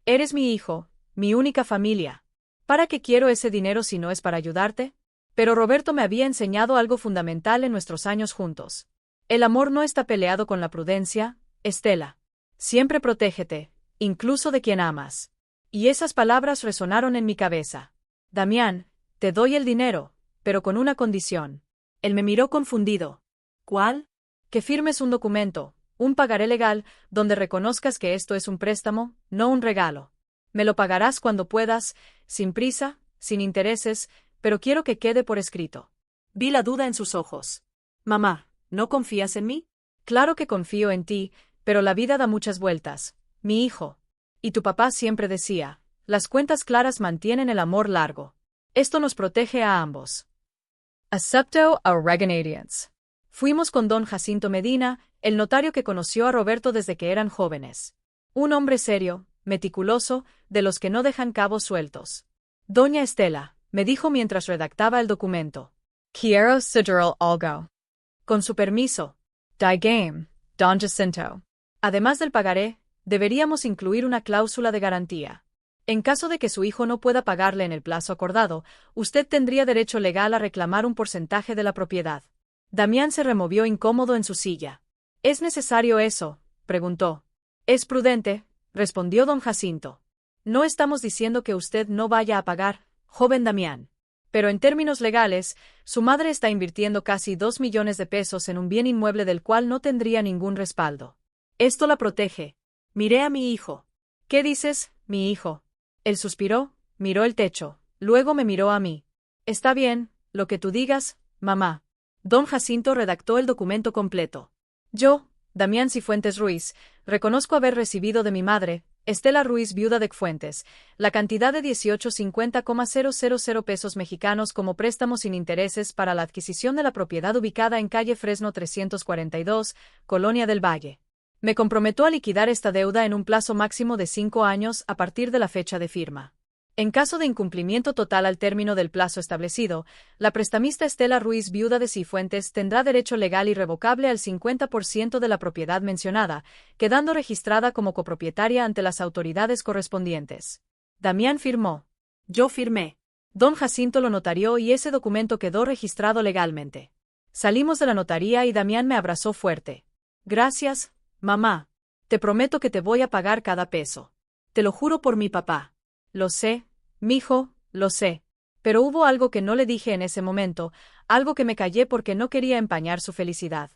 Eres mi hijo, mi única familia. ¿Para qué quiero ese dinero si no es para ayudarte? Pero Roberto me había enseñado algo fundamental en nuestros años juntos. El amor no está peleado con la prudencia, Estela. Siempre protégete, incluso de quien amas. Y esas palabras resonaron en mi cabeza. Damián, te doy el dinero, pero con una condición. Él me miró confundido. ¿Cuál? Que firmes un documento, un pagaré legal, donde reconozcas que esto es un préstamo, no un regalo. Me lo pagarás cuando puedas, sin prisa, sin intereses, pero quiero que quede por escrito. Vi la duda en sus ojos. Mamá, ¿no confías en mí? Claro que confío en ti, pero la vida da muchas vueltas, mi hijo. Y tu papá siempre decía, las cuentas claras mantienen el amor largo. Esto nos protege a ambos. Acepto a Reganadians. Fuimos con don Jacinto Medina, el notario que conoció a Roberto desde que eran jóvenes. Un hombre serio, meticuloso, de los que no dejan cabos sueltos. Doña Estela, me dijo mientras redactaba el documento. Quiero sigil algo. Con su permiso. Die game, don Jacinto. Además del pagaré, deberíamos incluir una cláusula de garantía. En caso de que su hijo no pueda pagarle en el plazo acordado, usted tendría derecho legal a reclamar un porcentaje de la propiedad. Damián se removió incómodo en su silla. ¿Es necesario eso?, preguntó. Es prudente, respondió don Jacinto. No estamos diciendo que usted no vaya a pagar, joven Damián. Pero en términos legales, su madre está invirtiendo casi 2 millones de pesos en un bien inmueble del cual no tendría ningún respaldo. Esto la protege. Miré a mi hijo. ¿Qué dices, mi hijo? Él suspiró, miró el techo, luego me miró a mí. Está bien, lo que tú digas, mamá. Don Jacinto redactó el documento completo. Yo, Damián Cifuentes Ruiz, reconozco haber recibido de mi madre, Estela Ruiz, viuda de Fuentes, la cantidad de 1850,000 pesos mexicanos como préstamo sin intereses para la adquisición de la propiedad ubicada en calle Fresno 342, Colonia del Valle. Me comprometo a liquidar esta deuda en un plazo máximo de 5 años a partir de la fecha de firma. En caso de incumplimiento total al término del plazo establecido, la prestamista Estela Ruiz, viuda de Cifuentes, tendrá derecho legal irrevocable al 50% de la propiedad mencionada, quedando registrada como copropietaria ante las autoridades correspondientes. Damián firmó. Yo firmé. Don Jacinto lo notarió y ese documento quedó registrado legalmente. Salimos de la notaría y Damián me abrazó fuerte. Gracias, mamá. Te prometo que te voy a pagar cada peso. Te lo juro por mi papá. Lo sé, mijo, lo sé. Pero hubo algo que no le dije en ese momento, algo que me callé porque no quería empañar su felicidad.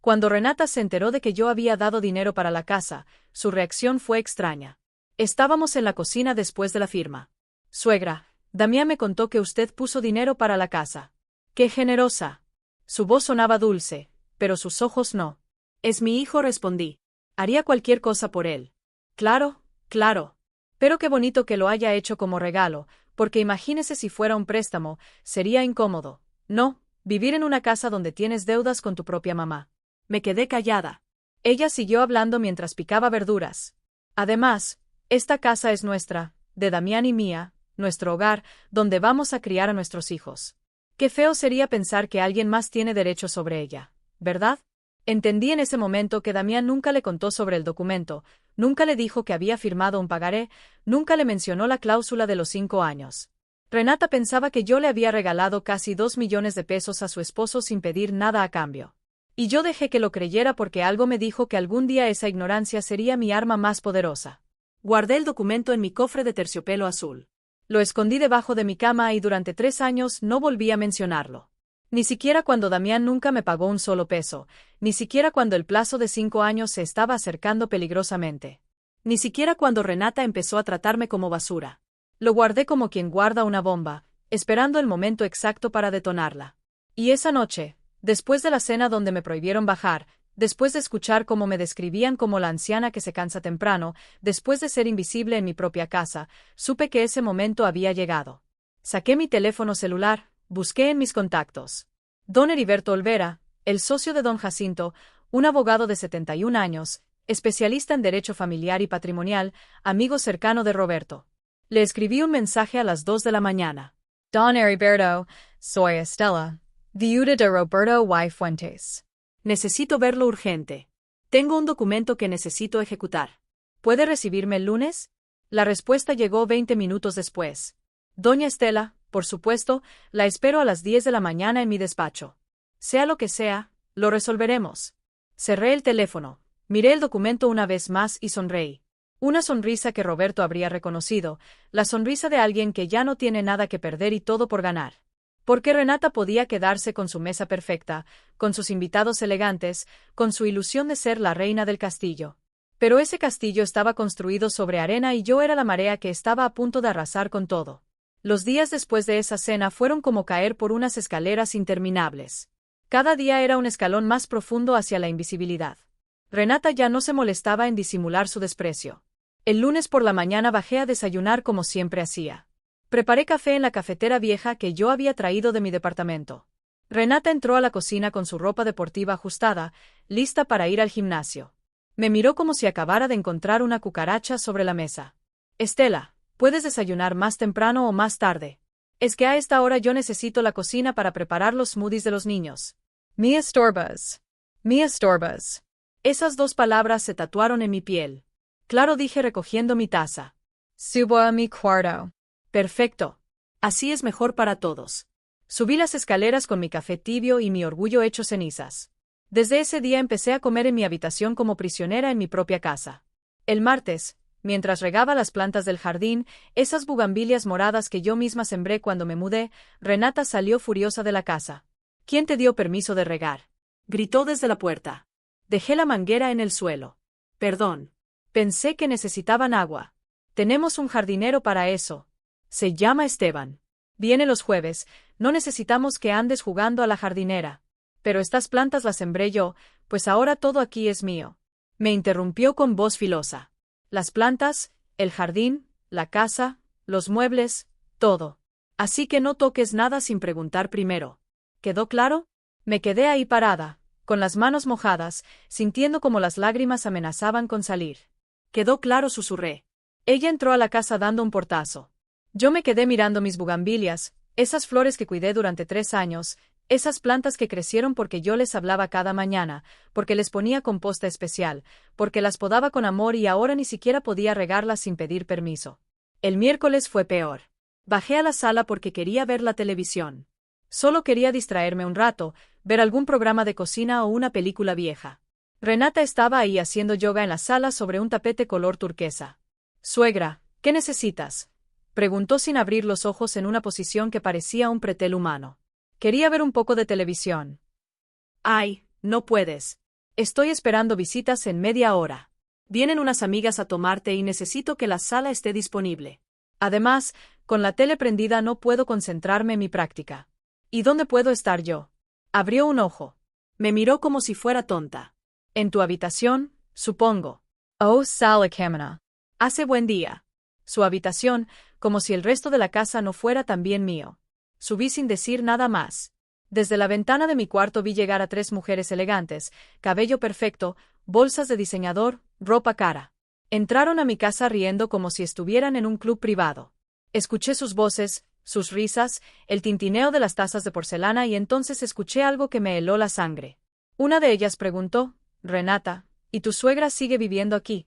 Cuando Renata se enteró de que yo había dado dinero para la casa, su reacción fue extraña. Estábamos en la cocina después de la firma. Suegra, Damián me contó que usted puso dinero para la casa. ¡Qué generosa! Su voz sonaba dulce, pero sus ojos no. Es mi hijo, respondí. Haría cualquier cosa por él. Claro, claro. Pero qué bonito que lo haya hecho como regalo, porque imagínese si fuera un préstamo, sería incómodo. No, vivir en una casa donde tienes deudas con tu propia mamá. Me quedé callada. Ella siguió hablando mientras picaba verduras. Además, esta casa es nuestra, de Damián y mía, nuestro hogar, donde vamos a criar a nuestros hijos. Qué feo sería pensar que alguien más tiene derecho sobre ella, ¿verdad? Entendí en ese momento que Damián nunca le contó sobre el documento, nunca le dijo que había firmado un pagaré, nunca le mencionó la cláusula de los 5 años. Renata pensaba que yo le había regalado casi 2 millones de pesos a su esposo sin pedir nada a cambio. Y yo dejé que lo creyera porque algo me dijo que algún día esa ignorancia sería mi arma más poderosa. Guardé el documento en mi cofre de terciopelo azul. Lo escondí debajo de mi cama y durante 3 años no volví a mencionarlo. Ni siquiera cuando Damián nunca me pagó un solo peso, ni siquiera cuando el plazo de 5 años se estaba acercando peligrosamente. Ni siquiera cuando Renata empezó a tratarme como basura. Lo guardé como quien guarda una bomba, esperando el momento exacto para detonarla. Y esa noche, después de la cena donde me prohibieron bajar, después de escuchar cómo me describían como la anciana que se cansa temprano, después de ser invisible en mi propia casa, supe que ese momento había llegado. Saqué mi teléfono celular, busqué en mis contactos. Don Heriberto Olvera, el socio de don Jacinto, un abogado de 71 años, especialista en derecho familiar y patrimonial, amigo cercano de Roberto. Le escribí un mensaje a las 2 de la mañana. Don Heriberto, soy Estela, viuda de Roberto Y. Fuentes. Necesito verlo urgente. Tengo un documento que necesito ejecutar. ¿Puede recibirme el lunes? La respuesta llegó 20 minutos después. Doña Estela, por supuesto, la espero a las 10 de la mañana en mi despacho. Sea lo que sea, lo resolveremos. Cerré el teléfono, miré el documento una vez más y sonreí. Una sonrisa que Roberto habría reconocido, la sonrisa de alguien que ya no tiene nada que perder y todo por ganar. Porque Renata podía quedarse con su mesa perfecta, con sus invitados elegantes, con su ilusión de ser la reina del castillo. Pero ese castillo estaba construido sobre arena y yo era la marea que estaba a punto de arrasar con todo. Los días después de esa cena fueron como caer por unas escaleras interminables. Cada día era un escalón más profundo hacia la invisibilidad. Renata ya no se molestaba en disimular su desprecio. El lunes por la mañana bajé a desayunar como siempre hacía. Preparé café en la cafetera vieja que yo había traído de mi departamento. Renata entró a la cocina con su ropa deportiva ajustada, lista para ir al gimnasio. Me miró como si acabara de encontrar una cucaracha sobre la mesa. Estela, ¿puedes desayunar más temprano o más tarde? Es que a esta hora yo necesito la cocina para preparar los smoothies de los niños. Me estorbas. Me estorbas. Esas 2 palabras se tatuaron en mi piel. Claro, dije recogiendo mi taza. Subo a mi cuarto. Perfecto. Así es mejor para todos. Subí las escaleras con mi café tibio y mi orgullo hecho cenizas. Desde ese día empecé a comer en mi habitación como prisionera en mi propia casa. El martes, mientras regaba las plantas del jardín, esas bugambilias moradas que yo misma sembré cuando me mudé, Renata salió furiosa de la casa. ¿Quién te dio permiso de regar? Gritó desde la puerta. Dejé la manguera en el suelo. Perdón. Pensé que necesitaban agua. Tenemos un jardinero para eso. Se llama Esteban. Viene los jueves, no necesitamos que andes jugando a la jardinera. Pero estas plantas las sembré yo, pues ahora todo aquí es mío. Me interrumpió con voz filosa. Las plantas, el jardín, la casa, los muebles, todo. Así que no toques nada sin preguntar primero. ¿Quedó claro? Me quedé ahí parada, con las manos mojadas, sintiendo como las lágrimas amenazaban con salir. Quedó claro, susurré. Ella entró a la casa dando un portazo. Yo me quedé mirando mis bugambilias, esas flores que cuidé durante 3 años, esas plantas que crecieron porque yo les hablaba cada mañana, porque les ponía composta especial, porque las podaba con amor y ahora ni siquiera podía regarlas sin pedir permiso. El miércoles fue peor. Bajé a la sala porque quería ver la televisión. Solo quería distraerme un rato, ver algún programa de cocina o una película vieja. Renata estaba ahí haciendo yoga en la sala sobre un tapete color turquesa. Suegra, ¿qué necesitas? Preguntó sin abrir los ojos en una posición que parecía un pretel humano. Quería ver un poco de televisión. Ay, no puedes. Estoy esperando visitas en media hora. Vienen unas amigas a tomarte y necesito que la sala esté disponible. Además, con la tele prendida no puedo concentrarme en mi práctica. ¿Y dónde puedo estar yo? Abrió un ojo. Me miró como si fuera tonta. En tu habitación, supongo. Oh, sala cámara. Hace buen día. Su habitación, como si el resto de la casa no fuera también mío. Subí sin decir nada más. Desde la ventana de mi cuarto vi llegar a 3 mujeres elegantes, cabello perfecto, bolsas de diseñador, ropa cara. Entraron a mi casa riendo como si estuvieran en un club privado. Escuché sus voces, sus risas, el tintineo de las tazas de porcelana y entonces escuché algo que me heló la sangre. Una de ellas preguntó, Renata, ¿y tu suegra sigue viviendo aquí?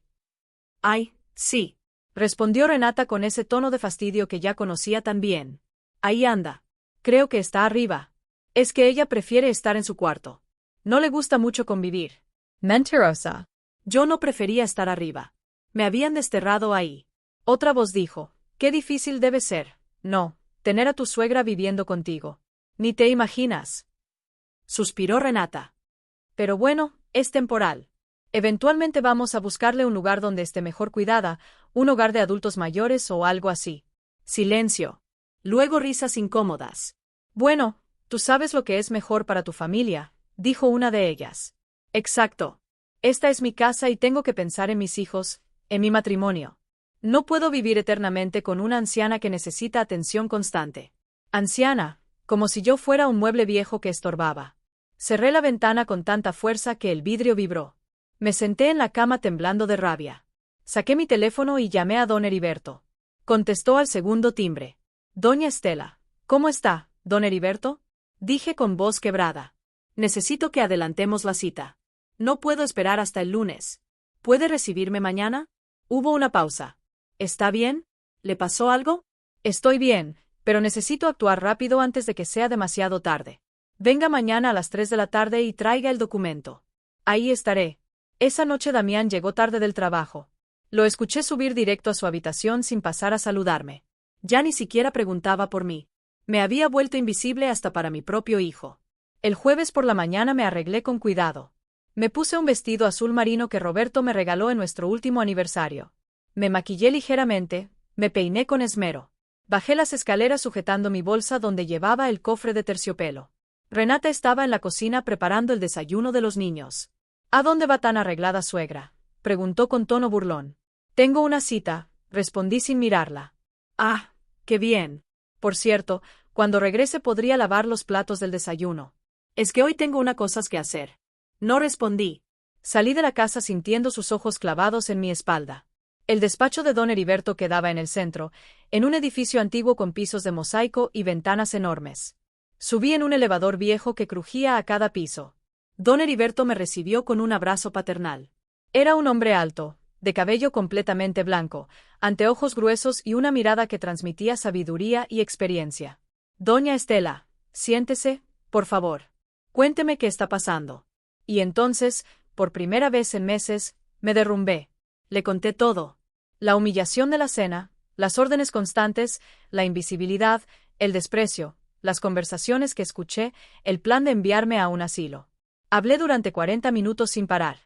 Ay, sí, respondió Renata con ese tono de fastidio que ya conocía tan bien. Ahí anda. Creo que está arriba. Es que ella prefiere estar en su cuarto. No le gusta mucho convivir. Mentirosa. Yo no prefería estar arriba. Me habían desterrado ahí. Otra voz dijo, qué difícil debe ser, no, tener a tu suegra viviendo contigo. Ni te imaginas. Suspiró Renata. Pero bueno, es temporal. Eventualmente vamos a buscarle un lugar donde esté mejor cuidada, un hogar de adultos mayores o algo así. Silencio. Luego risas incómodas. Bueno, tú sabes lo que es mejor para tu familia, dijo una de ellas. Exacto. Esta es mi casa y tengo que pensar en mis hijos, en mi matrimonio. No puedo vivir eternamente con una anciana que necesita atención constante. Anciana, como si yo fuera un mueble viejo que estorbaba. Cerré la ventana con tanta fuerza que el vidrio vibró. Me senté en la cama temblando de rabia. Saqué mi teléfono y llamé a don Heriberto. Contestó al segundo timbre. Doña Estela, ¿cómo está, don Heriberto? Dije con voz quebrada. Necesito que adelantemos la cita. No puedo esperar hasta el lunes. ¿Puede recibirme mañana? Hubo una pausa. ¿Está bien? ¿Le pasó algo? Estoy bien, pero necesito actuar rápido antes de que sea demasiado tarde. Venga mañana a las 3 de la tarde y traiga el documento. Ahí estaré. Esa noche Damián llegó tarde del trabajo. Lo escuché subir directo a su habitación sin pasar a saludarme. Ya ni siquiera preguntaba por mí. Me había vuelto invisible hasta para mi propio hijo. El jueves por la mañana me arreglé con cuidado. Me puse un vestido azul marino que Roberto me regaló en nuestro último aniversario. Me maquillé ligeramente, me peiné con esmero. Bajé las escaleras sujetando mi bolsa donde llevaba el cofre de terciopelo. Renata estaba en la cocina preparando el desayuno de los niños. ¿A dónde va tan arreglada suegra?, preguntó con tono burlón. Tengo una cita, respondí sin mirarla. Ah, qué bien. Por cierto, cuando regrese podría lavar los platos del desayuno. Es que hoy tengo unas cosas que hacer. No respondí. Salí de la casa sintiendo sus ojos clavados en mi espalda. El despacho de don Heriberto quedaba en el centro, en un edificio antiguo con pisos de mosaico y ventanas enormes. Subí en un elevador viejo que crujía a cada piso. Don Heriberto me recibió con un abrazo paternal. Era un hombre alto, de cabello completamente blanco, anteojos gruesos y una mirada que transmitía sabiduría y experiencia. Doña Estela, siéntese, por favor. Cuénteme qué está pasando. Y entonces, por primera vez en meses, me derrumbé. Le conté todo. La humillación de la cena, las órdenes constantes, la invisibilidad, el desprecio, las conversaciones que escuché, el plan de enviarme a un asilo. Hablé durante 40 minutos sin parar.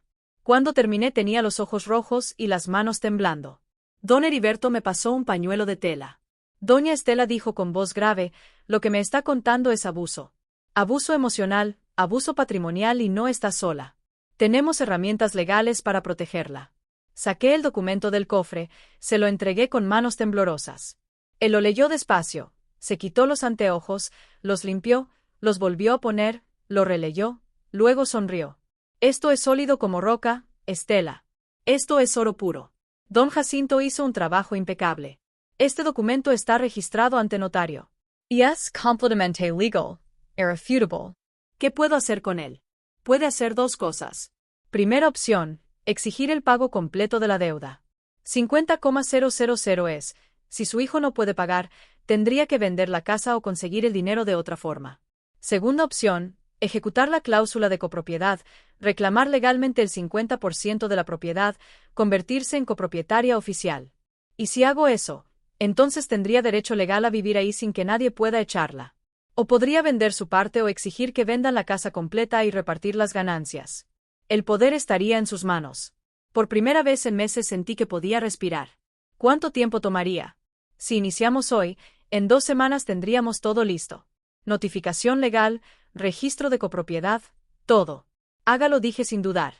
Cuando terminé tenía los ojos rojos y las manos temblando. Don Heriberto me pasó un pañuelo de tela. Doña Estela dijo con voz grave, lo que me está contando es abuso. Abuso emocional, abuso patrimonial y no está sola. Tenemos herramientas legales para protegerla. Saqué el documento del cofre, se lo entregué con manos temblorosas. Él lo leyó despacio, se quitó los anteojos, los limpió, los volvió a poner, lo releyó, luego sonrió. Esto es sólido como roca, Estela. Esto es oro puro. Don Jacinto hizo un trabajo impecable. Este documento está registrado ante notario. Y es completamente legal, irrefutable. ¿Qué puedo hacer con él? Puede hacer 2 cosas. Primera opción, exigir el pago completo de la deuda. 50,000 es, si su hijo no puede pagar, tendría que vender la casa o conseguir el dinero de otra forma. Segunda opción, ejecutar la cláusula de copropiedad, reclamar legalmente el 50% de la propiedad, convertirse en copropietaria oficial. Y si hago eso, Entonces tendría derecho legal a vivir ahí sin que nadie pueda echarla. O podría vender su parte o exigir que vendan la casa completa y repartir las ganancias. El poder estaría en sus manos. Por primera vez en meses sentí que podía respirar. ¿Cuánto tiempo tomaría? Si iniciamos hoy, en 2 semanas tendríamos todo listo. Notificación legal, registro de copropiedad, todo. Hágalo, dije sin dudar.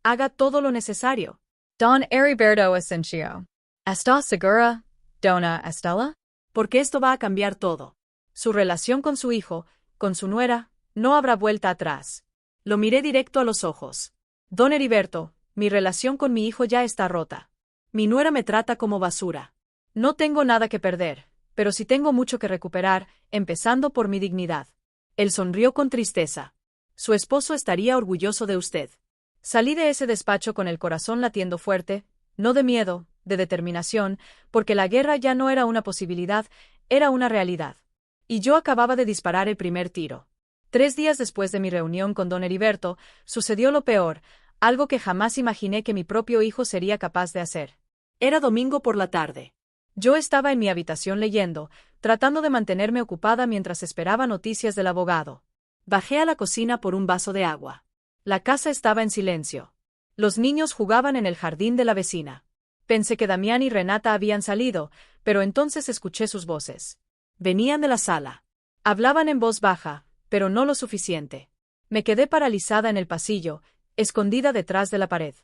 Haga todo lo necesario. Don Heriberto Asensio. ¿Está segura, dona Estela? Porque esto va a cambiar todo. Su relación con su hijo, con su nuera, no habrá vuelta atrás. Lo miré directo a los ojos. Don Heriberto, mi relación con mi hijo ya está rota. Mi nuera me trata como basura. No tengo nada que perder, pero sí tengo mucho que recuperar, empezando por mi dignidad. Él sonrió con tristeza. Su esposo estaría orgulloso de usted. Salí de ese despacho con el corazón latiendo fuerte, no de miedo, de determinación, porque la guerra ya no era una posibilidad, era una realidad. Y yo acababa de disparar el primer tiro. 3 días después de mi reunión con don Heriberto, sucedió lo peor, algo que jamás imaginé que mi propio hijo sería capaz de hacer. Era domingo por la tarde. Yo estaba en mi habitación leyendo, tratando de mantenerme ocupada mientras esperaba noticias del abogado. Bajé a la cocina por un vaso de agua. La casa estaba en silencio. Los niños jugaban en el jardín de la vecina. Pensé que Damián y Renata habían salido, pero entonces escuché sus voces. Venían de la sala. Hablaban en voz baja, pero no lo suficiente. Me quedé paralizada en el pasillo, escondida detrás de la pared.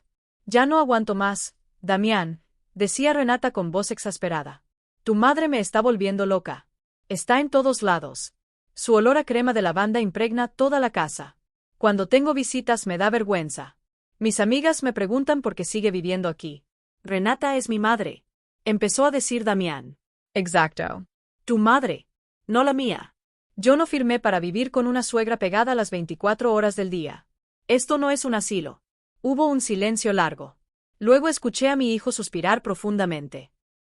Ya no aguanto más, Damián, decía Renata con voz exasperada. Tu madre me está volviendo loca. Está en todos lados. Su olor a crema de lavanda impregna toda la casa. Cuando tengo visitas me da vergüenza. Mis amigas me preguntan por qué sigue viviendo aquí. Renata es mi madre, empezó a decir Damián. Exacto. Tu madre, no la mía. Yo no firmé para vivir con una suegra pegada a las 24 horas del día. Esto no es un asilo. Hubo un silencio largo. Luego escuché a mi hijo suspirar profundamente.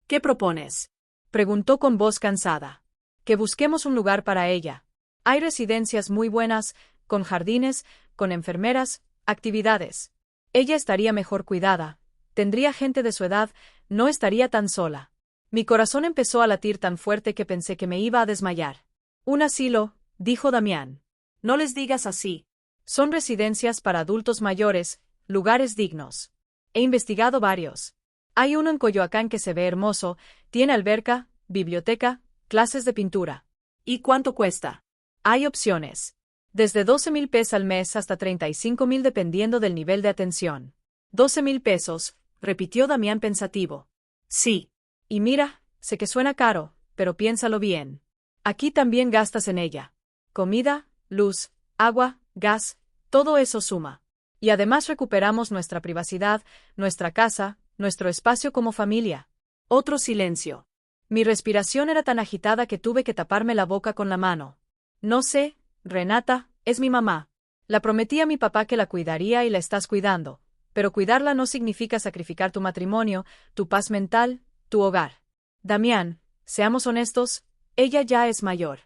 ¿Qué propones? Preguntó con voz cansada. Que busquemos un lugar para ella. Hay residencias muy buenas, con jardines, con enfermeras, actividades. Ella estaría mejor cuidada, tendría gente de su edad, no estaría tan sola. Mi corazón empezó a latir tan fuerte que pensé que me iba a desmayar. Un asilo, dijo Damián. No les digas así. Son residencias para adultos mayores, lugares dignos. He investigado varios. Hay uno en Coyoacán que se ve hermoso, tiene alberca, biblioteca, clases de pintura. ¿Y cuánto cuesta? Hay opciones. Desde 12,000 pesos al mes hasta 35,000 dependiendo del nivel de atención. 12,000 pesos, repitió Damián pensativo. Sí. Y mira, sé que suena caro, pero piénsalo bien. Aquí también gastas en ella. Comida, luz, agua, gas, todo eso suma. Y además recuperamos nuestra privacidad, nuestra casa, nuestro espacio como familia. Otro silencio. Mi respiración era tan agitada que tuve que taparme la boca con la mano. No sé, Renata, es mi mamá. La prometí a mi papá que la cuidaría y la estás cuidando, pero cuidarla no significa sacrificar tu matrimonio, tu paz mental, tu hogar. Damián, seamos honestos, ella ya es mayor.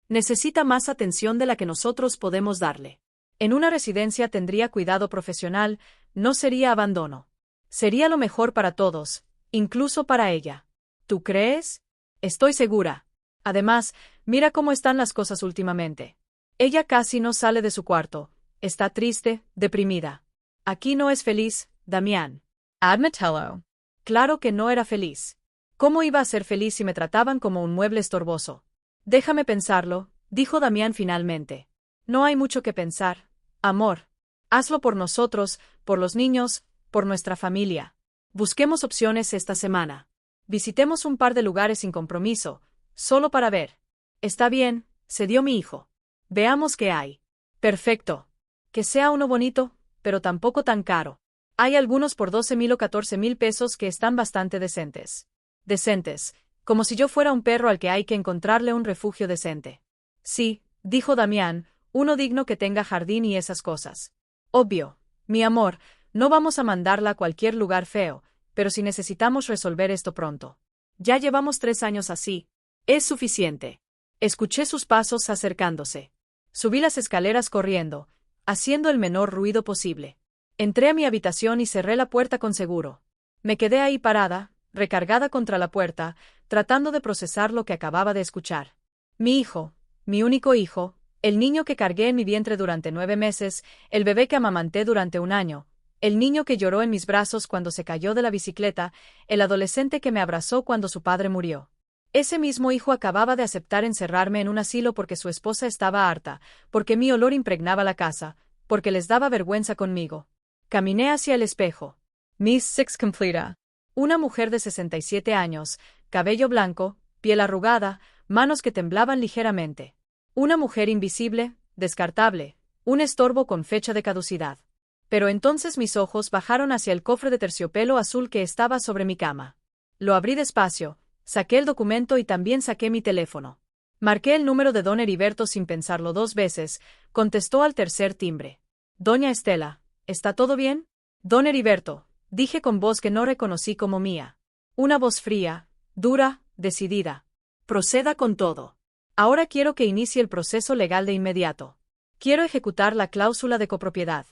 Necesita más atención de la que nosotros podemos darle. En una residencia tendría cuidado profesional, no sería abandono. Sería lo mejor para todos, incluso para ella. ¿Tú crees? Estoy segura. Además, mira cómo están las cosas últimamente. Ella casi no sale de su cuarto, está triste, deprimida. Aquí no es feliz, Damián. Admítelo. Claro que no era feliz. ¿Cómo iba a ser feliz si me trataban como un mueble estorboso? Déjame pensarlo, dijo Damián finalmente. No hay mucho que pensar, amor. Hazlo por nosotros, por los niños, por nuestra familia. Busquemos opciones esta semana. Visitemos un par de lugares sin compromiso, solo para ver. Está bien, cedió mi hijo. Veamos qué hay. Perfecto. Que sea uno bonito, pero tampoco tan caro. Hay algunos por 12,000 o 14,000 pesos que están bastante decentes. Decentes, como si yo fuera un perro al que hay que encontrarle un refugio decente. Sí, dijo Damián, uno digno que tenga jardín y esas cosas. Obvio, mi amor, no vamos a mandarla a cualquier lugar feo, pero si necesitamos resolver esto pronto. Ya llevamos 3 años así. Es suficiente. Escuché sus pasos acercándose. Subí las escaleras corriendo, haciendo el menor ruido posible. Entré a mi habitación y cerré la puerta con seguro. Me quedé ahí parada, recargada contra la puerta, tratando de procesar lo que acababa de escuchar. Mi hijo, mi único hijo, el niño que cargué en mi vientre durante 9 meses, el bebé que amamanté durante 1 año, el niño que lloró en mis brazos cuando se cayó de la bicicleta, el adolescente que me abrazó cuando su padre murió. Ese mismo hijo acababa de aceptar encerrarme en un asilo porque su esposa estaba harta, porque mi olor impregnaba la casa, porque les daba vergüenza conmigo. Caminé hacia el espejo. Miss Six Completa. Una mujer de 67 años, cabello blanco, piel arrugada, manos que temblaban ligeramente. Una mujer invisible, descartable, un estorbo con fecha de caducidad. Pero entonces mis ojos bajaron hacia el cofre de terciopelo azul que estaba sobre mi cama. Lo abrí despacio, saqué el documento y también saqué mi teléfono. Marqué el número de don Heriberto sin pensarlo 2 veces, contestó al tercer timbre. Doña Estela, ¿está todo bien? Don Heriberto, dije con voz que no reconocí como mía. Una voz fría, dura, decidida. Proceda con todo. Ahora quiero que inicie el proceso legal de inmediato. Quiero ejecutar la cláusula de copropiedad.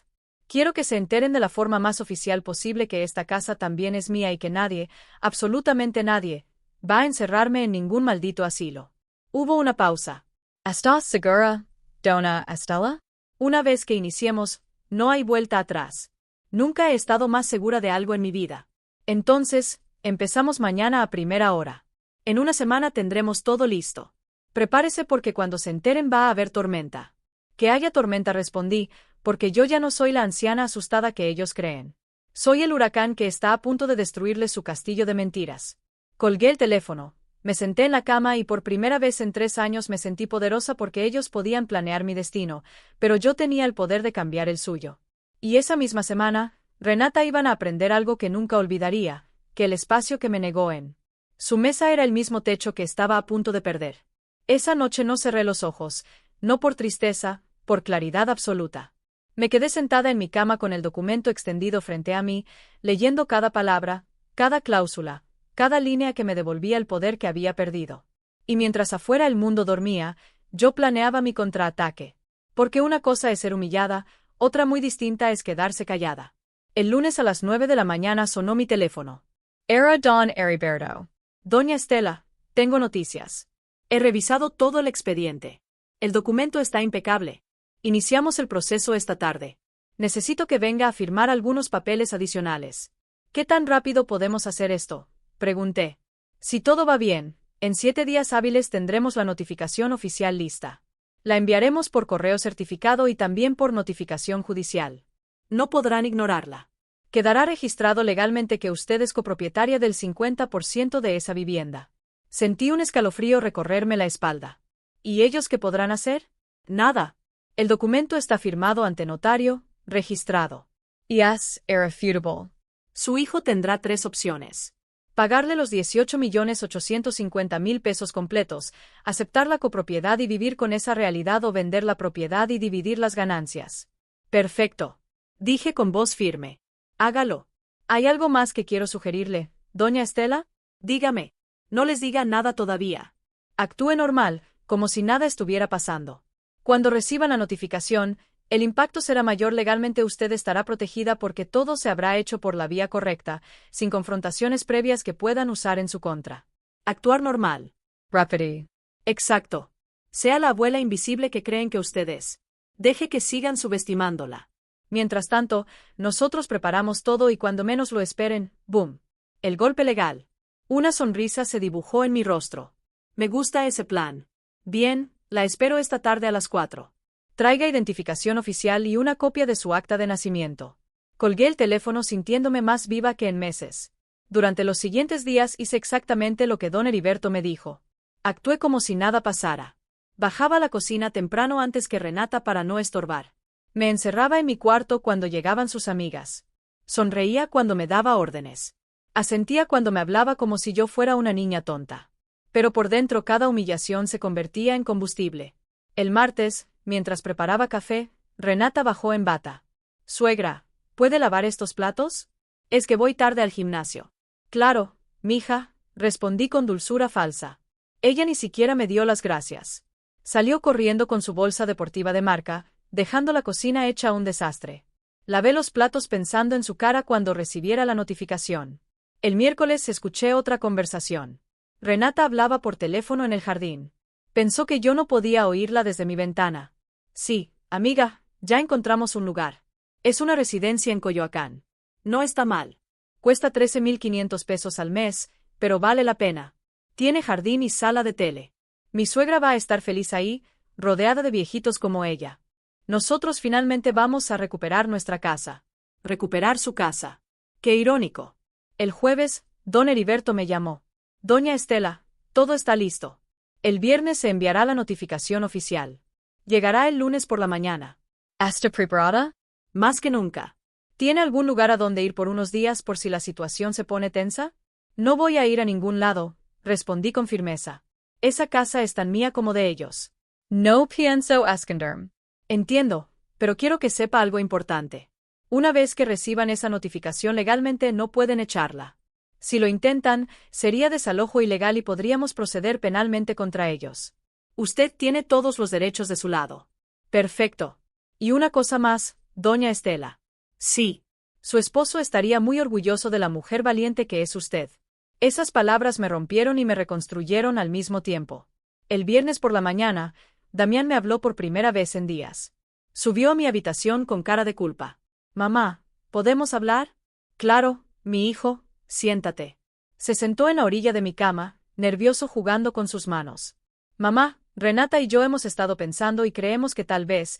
Quiero que se enteren de la forma más oficial posible que esta casa también es mía y que nadie, absolutamente nadie, va a encerrarme en ningún maldito asilo. Hubo una pausa. ¿Estás segura, dona Estela? Una vez que iniciemos, no hay vuelta atrás. Nunca he estado más segura de algo en mi vida. Entonces, empezamos mañana a primera hora. En 1 semana tendremos todo listo. Prepárese porque cuando se enteren va a haber tormenta. Que haya tormenta, respondí, porque yo ya no soy la anciana asustada que ellos creen. Soy el huracán que está a punto de destruirles su castillo de mentiras. Colgué el teléfono, me senté en la cama y por primera vez en 3 años me sentí poderosa porque ellos podían planear mi destino, pero yo tenía el poder de cambiar el suyo. Y esa misma semana, Renata iban a aprender algo que nunca olvidaría, que el espacio que me negó en su mesa era el mismo techo que estaba a punto de perder. Esa noche no cerré los ojos, no por tristeza, por claridad absoluta. Me quedé sentada en mi cama con el documento extendido frente a mí, leyendo cada palabra, cada cláusula, cada línea que me devolvía el poder que había perdido. Y mientras afuera el mundo dormía, yo planeaba mi contraataque. Porque una cosa es ser humillada, otra muy distinta es quedarse callada. El lunes a las 9 de la mañana sonó mi teléfono. Era don Heriberto. Doña Estela, tengo noticias. He revisado todo el expediente. El documento está impecable. Iniciamos el proceso esta tarde. Necesito que venga a firmar algunos papeles adicionales. ¿Qué tan rápido podemos hacer esto?, pregunté. Si todo va bien, en 7 días hábiles tendremos la notificación oficial lista. La enviaremos por correo certificado y también por notificación judicial. No podrán ignorarla. Quedará registrado legalmente que usted es copropietaria del 50% de esa vivienda. Sentí un escalofrío recorrerme la espalda. ¿Y ellos qué podrán hacer? Nada. El documento está firmado ante notario, registrado. Y es irrefutable. Su hijo tendrá 3 opciones. Pagarle los 18.850.000 pesos completos, aceptar la copropiedad y vivir con esa realidad o vender la propiedad y dividir las ganancias. Perfecto. Dije con voz firme. Hágalo. ¿Hay algo más que quiero sugerirle, doña Estela? Dígame. No les diga nada todavía. Actúe normal, como si nada estuviera pasando. Cuando reciban la notificación, el impacto será mayor. Legalmente usted estará protegida porque todo se habrá hecho por la vía correcta, sin confrontaciones previas que puedan usar en su contra. Actuar normal. Rapidly. Exacto. Sea la abuela invisible que creen que usted es. Deje que sigan subestimándola. Mientras tanto, nosotros preparamos todo y cuando menos lo esperen, ¡boom! El golpe legal. Una sonrisa se dibujó en mi rostro. Me gusta ese plan. Bien, la espero esta tarde a las 4. Traiga identificación oficial y una copia de su acta de nacimiento. Colgué el teléfono sintiéndome más viva que en meses. Durante los siguientes días hice exactamente lo que don Heriberto me dijo. Actué como si nada pasara. Bajaba a la cocina temprano antes que Renata para no estorbar. Me encerraba en mi cuarto cuando llegaban sus amigas. Sonreía cuando me daba órdenes. Asentía cuando me hablaba como si yo fuera una niña tonta. Pero por dentro cada humillación se convertía en combustible. El martes, mientras preparaba café, Renata bajó en bata. Suegra, ¿puede lavar estos platos? Es que voy tarde al gimnasio. Claro, mija, respondí con dulzura falsa. Ella ni siquiera me dio las gracias. Salió corriendo con su bolsa deportiva de marca, dejando la cocina hecha un desastre. Lavé los platos pensando en su cara cuando recibiera la notificación. El miércoles escuché otra conversación. Renata hablaba por teléfono en el jardín. Pensó que yo no podía oírla desde mi ventana. Sí, amiga, ya encontramos un lugar. Es una residencia en Coyoacán. No está mal. Cuesta 13,500 pesos al mes, pero vale la pena. Tiene jardín y sala de tele. Mi suegra va a estar feliz ahí, rodeada de viejitos como ella. Nosotros finalmente vamos a recuperar nuestra casa. Recuperar su casa. Qué irónico. El jueves, don Heriberto me llamó. Doña Estela, todo está listo. El viernes se enviará la notificación oficial. Llegará el lunes por la mañana. ¿Está preparada? Más que nunca. ¿Tiene algún lugar a donde ir por unos días por si la situación se pone tensa? No voy a ir a ningún lado, respondí con firmeza. Esa casa es tan mía como de ellos. No pienso esconderme. Entiendo, pero quiero que sepa algo importante. Una vez que reciban esa notificación legalmente no pueden echarla. Si lo intentan, sería desalojo ilegal y podríamos proceder penalmente contra ellos. Usted tiene todos los derechos de su lado. Perfecto. Y una cosa más, doña Estela. Sí. Su esposo estaría muy orgulloso de la mujer valiente que es usted. Esas palabras me rompieron y me reconstruyeron al mismo tiempo. El viernes por la mañana, Damián me habló por primera vez en días. Subió a mi habitación con cara de culpa. Mamá, ¿podemos hablar? Claro, mi hijo, siéntate. Se sentó en la orilla de mi cama, nervioso jugando con sus manos. Mamá, Renata y yo hemos estado pensando y creemos que tal vez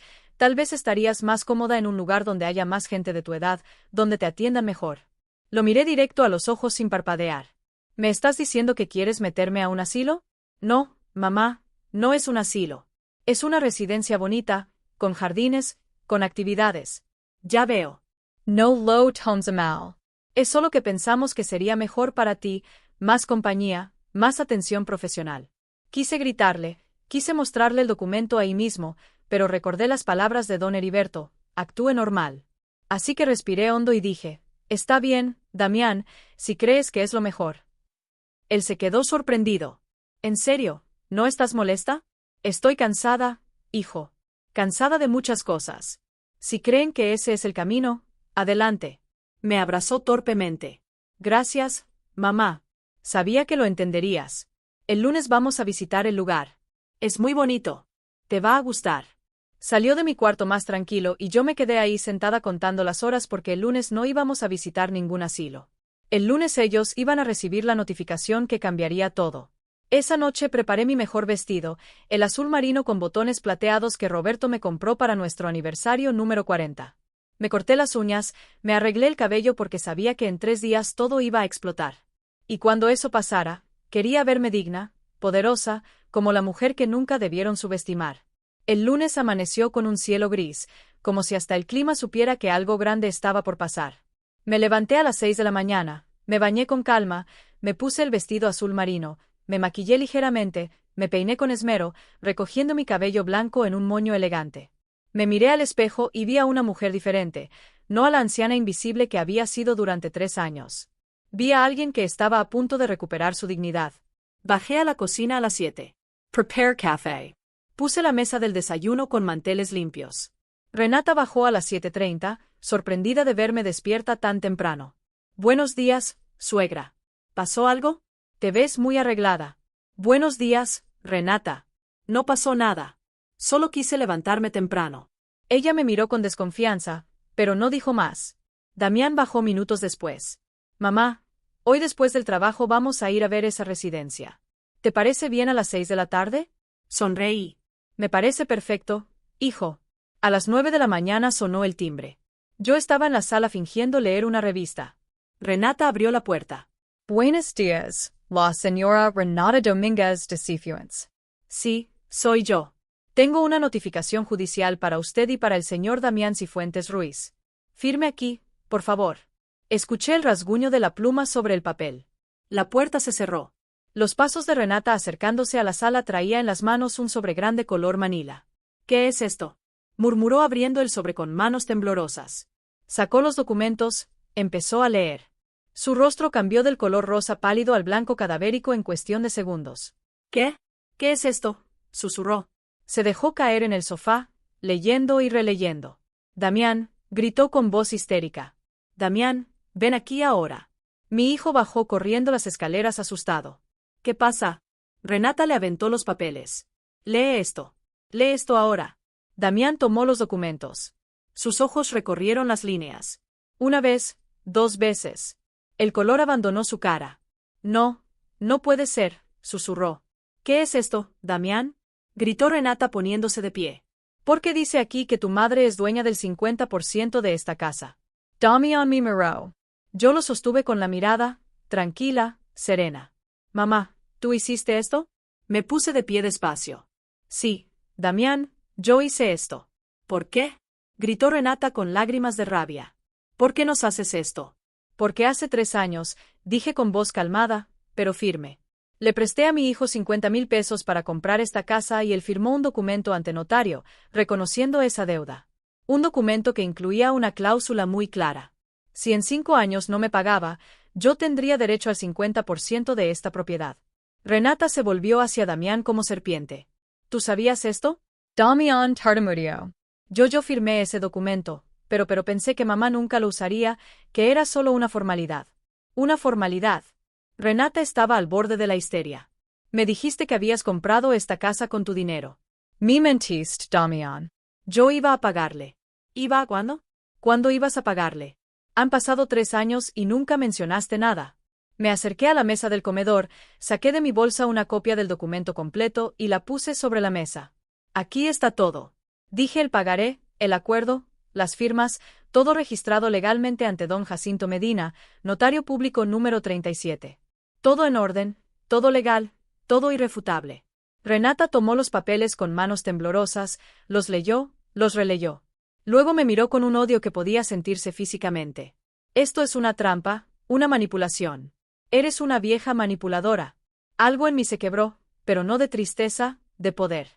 estarías más cómoda en un lugar donde haya más gente de tu edad, donde te atiendan mejor. Lo miré directo a los ojos sin parpadear. ¿Me estás diciendo que quieres meterme a un asilo? No, mamá, no es un asilo. Es una residencia bonita, con jardines, con actividades. Ya veo. No lo tomes a mal. Es solo que pensamos que sería mejor para ti, más compañía, más atención profesional. Quise gritarle, quise mostrarle el documento ahí mismo, pero recordé las palabras de don Heriberto, actúe normal. Así que respiré hondo y dije, está bien, Damián, si crees que es lo mejor. Él se quedó sorprendido. ¿En serio? ¿No estás molesta? Estoy cansada, hijo. Cansada de muchas cosas. Si creen que ese es el camino, adelante. Me abrazó torpemente. Gracias, mamá. Sabía que lo entenderías. El lunes vamos a visitar el lugar. Es muy bonito. Te va a gustar. Salió de mi cuarto más tranquilo y yo me quedé ahí sentada contando las horas porque el lunes no íbamos a visitar ningún asilo. El lunes ellos iban a recibir la notificación que cambiaría todo. Esa noche preparé mi mejor vestido, el azul marino con botones plateados que Roberto me compró para nuestro aniversario número 40. Me corté las uñas, me arreglé el cabello porque sabía que en 3 días todo iba a explotar. Y cuando eso pasara, quería verme digna, poderosa, como la mujer que nunca debieron subestimar. El lunes amaneció con un cielo gris, como si hasta el clima supiera que algo grande estaba por pasar. Me levanté a las 6 de la mañana, me bañé con calma, me puse el vestido azul marino, me maquillé ligeramente, me peiné con esmero, recogiendo mi cabello blanco en un moño elegante. Me miré al espejo y vi a una mujer diferente, no a la anciana invisible que había sido durante 3 años. Vi a alguien que estaba a punto de recuperar su dignidad. Bajé a la cocina a las 7. Prepare café. Puse la mesa del desayuno con manteles limpios. Renata bajó a las 7:30, sorprendida de verme despierta tan temprano. Buenos días, suegra. ¿Pasó algo? Te ves muy arreglada. Buenos días, Renata. No pasó nada. Solo quise levantarme temprano. Ella me miró con desconfianza, pero no dijo más. Damián bajó minutos después. Mamá, hoy después del trabajo vamos a ir a ver esa residencia. ¿Te parece bien a las 6 de la tarde? Sonreí. Me parece perfecto, hijo. A las 9 de la mañana sonó el timbre. Yo estaba en la sala fingiendo leer una revista. Renata abrió la puerta. Buenos días, la señora Renata Domínguez de Cifuentes. Sí, soy yo. Tengo una notificación judicial para usted y para el señor Damián Cifuentes Ruiz. Firme aquí, por favor. Escuché el rasguño de la pluma sobre el papel. La puerta se cerró. Los pasos de Renata acercándose a la sala traía en las manos un sobre grande color manila. ¿Qué es esto?, murmuró abriendo el sobre con manos temblorosas. Sacó los documentos, empezó a leer. Su rostro cambió del color rosa pálido al blanco cadavérico en cuestión de segundos. ¿Qué? ¿Qué es esto?, susurró. Se dejó caer en el sofá, leyendo y releyendo. Damián, gritó con voz histérica. Damián, ven aquí ahora. Mi hijo bajó corriendo las escaleras asustado. ¿Qué pasa? Renata le aventó los papeles. Lee esto. Lee esto ahora. Damián tomó los documentos. Sus ojos recorrieron las líneas. Una vez, 2 veces. El color abandonó su cara. No, no puede ser, susurró. ¿Qué es esto, Damián? Gritó Renata poniéndose de pie. ¿Por qué dice aquí que tu madre es dueña del 50% de esta casa? Damián me miró. Yo lo sostuve con la mirada, tranquila, serena. Mamá, ¿tú hiciste esto? Me puse de pie despacio. Sí, Damián, yo hice esto. ¿Por qué? Gritó Renata con lágrimas de rabia. ¿Por qué nos haces esto? Porque hace 3 años, dije con voz calmada, pero firme. Le presté a mi hijo 50,000 pesos para comprar esta casa y él firmó un documento ante notario, reconociendo esa deuda. Un documento que incluía una cláusula muy clara. Si en 5 años no me pagaba, yo tendría derecho al 50% de esta propiedad. Renata se volvió hacia Damián como serpiente. ¿Tú sabías esto? Damián tartamudeó. Yo firmé ese documento, pero pensé que mamá nunca lo usaría, que era solo una formalidad. Una formalidad. Renata estaba al borde de la histeria. Me dijiste que habías comprado esta casa con tu dinero. Me mentiste, Damián. Yo iba a pagarle. ¿Iba a cuándo? ¿Cuándo ibas a pagarle? Han pasado 3 años y nunca mencionaste nada. Me acerqué a la mesa del comedor, saqué de mi bolsa una copia del documento completo y la puse sobre la mesa. Aquí está todo. Dije el pagaré, el acuerdo, las firmas, todo registrado legalmente ante don Jacinto Medina, notario público número 37. Todo en orden, todo legal, todo irrefutable. Renata tomó los papeles con manos temblorosas, los leyó, los releyó. Luego me miró con un odio que podía sentirse físicamente. Esto es una trampa, una manipulación. Eres una vieja manipuladora. Algo en mí se quebró, pero no de tristeza, de poder.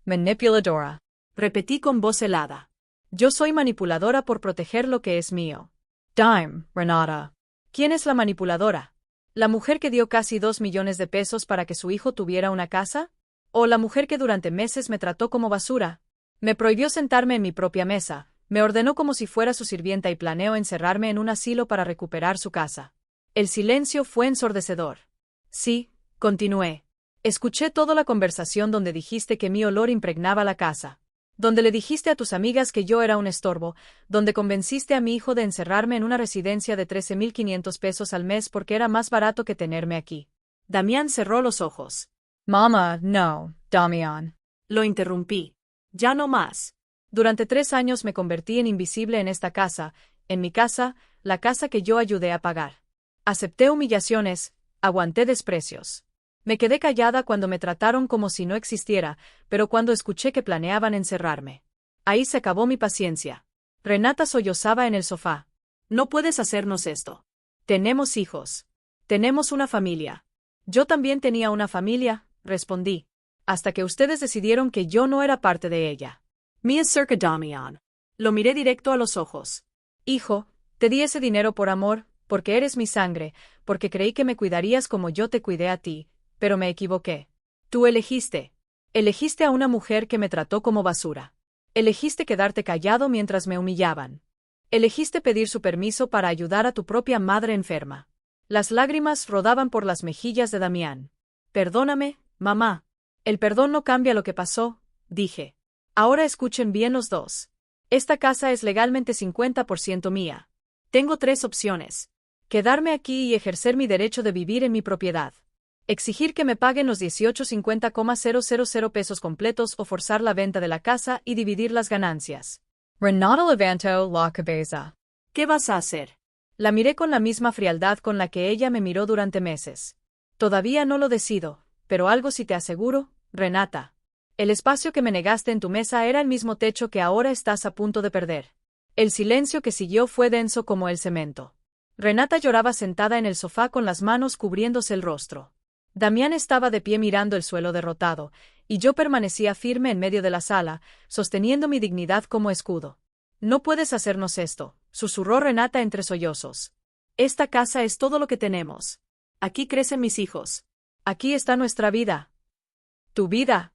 Manipuladora. Repetí con voz helada. Yo soy manipuladora por proteger lo que es mío. Dime, Renata. ¿Quién es la manipuladora? ¿La mujer que dio casi 2 millones de pesos para que su hijo tuviera una casa? ¿O la mujer que durante meses me trató como basura? Me prohibió sentarme en mi propia mesa, me ordenó como si fuera su sirvienta y planeó encerrarme en un asilo para recuperar su casa. El silencio fue ensordecedor. Sí, continué. Escuché toda la conversación donde dijiste que mi olor impregnaba la casa. Donde le dijiste a tus amigas que yo era un estorbo, donde convenciste a mi hijo de encerrarme en una residencia de 13,500 pesos al mes porque era más barato que tenerme aquí. Damián cerró los ojos. Mamá, no, Damián. Lo interrumpí. Ya no más. Durante 3 años me convertí en invisible en esta casa, en mi casa, la casa que yo ayudé a pagar. Acepté humillaciones, aguanté desprecios. Me quedé callada cuando me trataron como si no existiera, pero cuando escuché que planeaban encerrarme. Ahí se acabó mi paciencia. Renata sollozaba en el sofá. No puedes hacernos esto. Tenemos hijos. Tenemos una familia. Yo también tenía una familia, respondí. Hasta que ustedes decidieron que yo no era parte de ella. Mia cerca Damián. Lo miré directo a los ojos. Hijo, te di ese dinero por amor, porque eres mi sangre, porque creí que me cuidarías como yo te cuidé a ti, pero me equivoqué. Tú elegiste. Elegiste a una mujer que me trató como basura. Elegiste quedarte callado mientras me humillaban. Elegiste pedir su permiso para ayudar a tu propia madre enferma. Las lágrimas rodaban por las mejillas de Damián. Perdóname, mamá. El perdón no cambia lo que pasó, dije. Ahora escuchen bien los dos. Esta casa es legalmente 50% mía. Tengo 3 opciones. Quedarme aquí y ejercer mi derecho de vivir en mi propiedad. Exigir que me paguen los 18,50,000 pesos completos o forzar la venta de la casa y dividir las ganancias. Renata levantó la cabeza. ¿Qué vas a hacer? La miré con la misma frialdad con la que ella me miró durante meses. Todavía no lo decido, pero algo sí te aseguro, Renata. El espacio que me negaste en tu mesa era el mismo techo que ahora estás a punto de perder. El silencio que siguió fue denso como el cemento. Renata lloraba sentada en el sofá con las manos cubriéndose el rostro. Damián estaba de pie mirando el suelo derrotado, y yo permanecía firme en medio de la sala, sosteniendo mi dignidad como escudo. No puedes hacernos esto, susurró Renata entre sollozos. Esta casa es todo lo que tenemos. Aquí crecen mis hijos. Aquí está nuestra vida. ¿Tu vida?